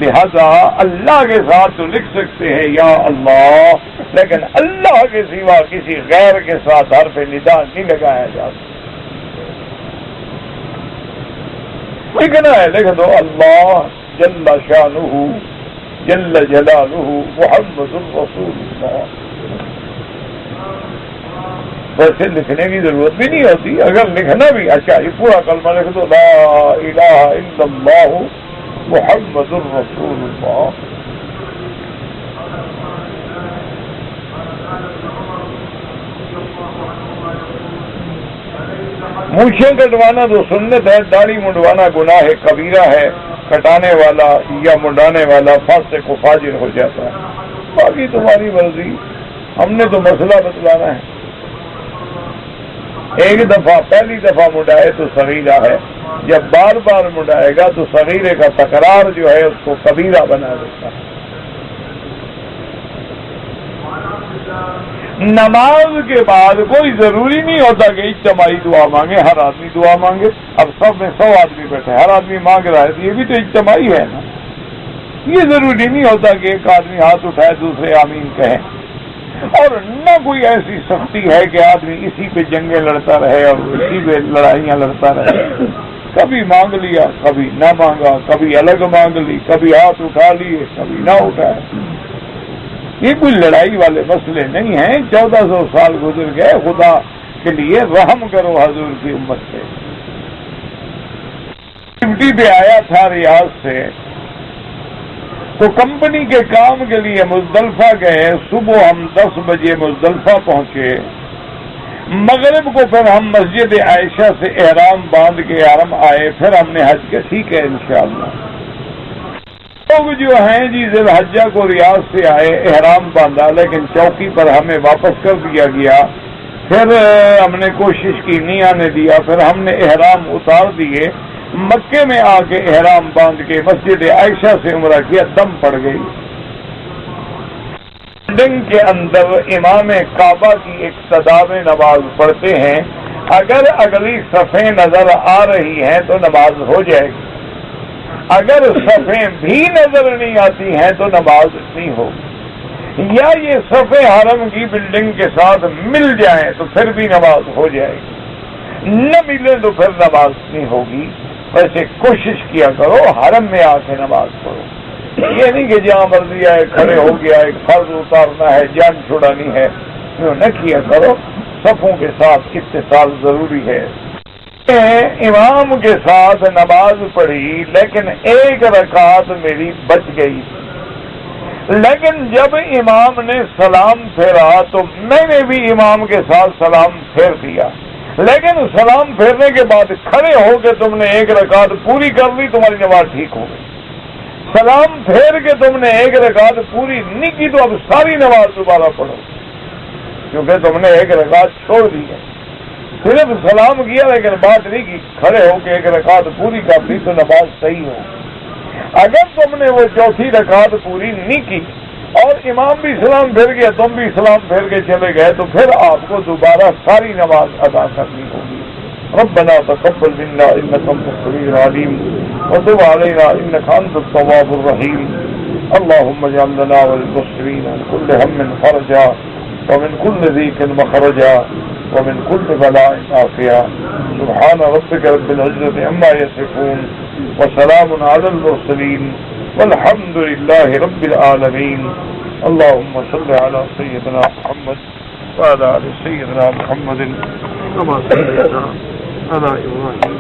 لہذا اللہ کے ساتھ تو لکھ سکتے ہیں یا اللہ، لیکن اللہ کے سوا کسی غیر کے ساتھ حرف ندا نہیں لگایا جاتا. لکھنا ہے لکھ دو اللہ جل شانہ جل جلالہ محمد الرسول اللہ. ویسے لکھنے کی ضرورت بھی نہیں ہوتی، اگر لکھنا بھی اچھا یہ پورا کلمہ لکھ دو لا الہ الا اللہ محمد الرسول اللہ. مونچھیں کٹوانا تو سنت ہے، داڑھی منڈوانا گناہ کبیرہ ہے، کٹانے والا یا منڈانے والا فاسق و فاجر ہو جاتا ہے. باقی تمہاری مرضی، ہم نے تو مسئلہ بتلانا ہے. ایک دفعہ پہلی دفعہ منڈائے تو صغیرہ ہے، جب بار بار منڈائے گا تو صغیرے کا تکرار جو ہے اس کو کبیرہ بنا دیتا ہے. نماز کے بعد کوئی ضروری نہیں ہوتا کہ اجتماعی دعا مانگے، ہر آدمی دعا مانگے. اب سب میں 100 آدمی بیٹھے، ہر آدمی مانگ رہا ہے تو یہ بھی تو اجتماعی ہے نا. یہ ضروری نہیں ہوتا کہ ایک آدمی ہاتھ اٹھائے دوسرے آمین کہیں. اور نہ کوئی ایسی سختی ہے کہ آدمی اسی پہ جنگیں لڑتا رہے اور اسی پہ لڑائیاں لڑتا رہے. کبھی مانگ لیا، کبھی نہ مانگا، کبھی الگ مانگ لی، کبھی ہاتھ اٹھا لیے، کبھی نہ اٹھائے. یہ کوئی لڑائی والے مسئلے نہیں ہیں. 1400 سال گزر گئے، خدا کے لیے رحم کرو حضور کی امت سے. ڈیوٹی پہ آیا تھا ریاض سے، تو کمپنی کے کام کے لیے مزدلفہ گئے. صبح ہم 10 بجے مزدلفہ پہنچے. مغرب کو پھر ہم مسجد عائشہ سے احرام باندھ کے حرم آئے. پھر ہم نے حج کا ٹھیک ہے انشاءاللہ. لوگ جو ہیں جی ذی الحجہ کو ریاض سے آئے، احرام باندھا، لیکن چوکی پر ہمیں واپس کر دیا گیا. پھر ہم نے کوشش کی نہیں آنے دیا. پھر ہم نے احرام اتار دیے. مکے میں آ کے احرام باندھ کے مسجد عائشہ سے عمرہ کیا. دم پڑ گئی. بلڈنگ کے اندر امام کعبہ کی اقتداء میں نماز پڑھتے ہیں. اگر اگلی صفیں نظر آ رہی ہیں تو نماز ہو جائے گی. اگر صفیں بھی نظر نہیں آتی ہیں تو نماز نہیں ہوگی. یا یہ صفیں حرم کی بلڈنگ کے ساتھ مل جائیں تو پھر بھی نماز ہو جائے گی، نہ ملے تو پھر نماز نہیں ہوگی. ویسے کوشش کیا کرو حرم میں آ کے نماز پڑھو. یہ نہیں کہ جہاں مرضی آئے کھڑے ہو گیا، ایک فرض اتارنا ہے، جان چھڑانی ہے، یوں نہ کیا کرو. صفوں کے ساتھ اتصال ضروری ہے. امام کے ساتھ نماز پڑھی لیکن ایک رکعت میری بچ گئی. لیکن جب امام نے سلام پھیرا تو میں نے بھی امام کے ساتھ سلام پھیر دیا. لیکن سلام پھیرنے کے بعد کھڑے ہو کے تم نے ایک رکعت پوری کر لی، تمہاری نماز ٹھیک ہو گئی. سلام پھیر کے تم نے ایک رکعت پوری نہیں کی تو اب ساری نماز دوبارہ پڑھو، کیونکہ تم نے ایک رکعت چھوڑ دی ہے. صرف سلام کیا لیکن بات نہیں کی، کھڑے ہو کے ایک رکعت پوری کر لی تو نماز صحیح ہو. اگر تم نے وہ چوتھی رکعت پوری نہیں کی اور امام بھی سلام پھیر گیا، تم بھی سلام پھیر کے چلے گئے، تو پھر آپ کو دوبارہ ساری نماز ادا کرنی ہوگی. ربنا تقبل منا انك انت السميع العليم وتب علينا انك انت التواب الرحيم. اللهم اجعل لنا وللمسلمين من كل هم فرجا ومن كل ضيق مخرجا ومن كل بلاء عافيا. سبحان ربك رب العزة عما يصفون وسلام على المرسلين والحمد لله رب العالمين. اللهم صل على سيدنا محمد وعلى آل سيدنا محمد كما صليت على إبراهيم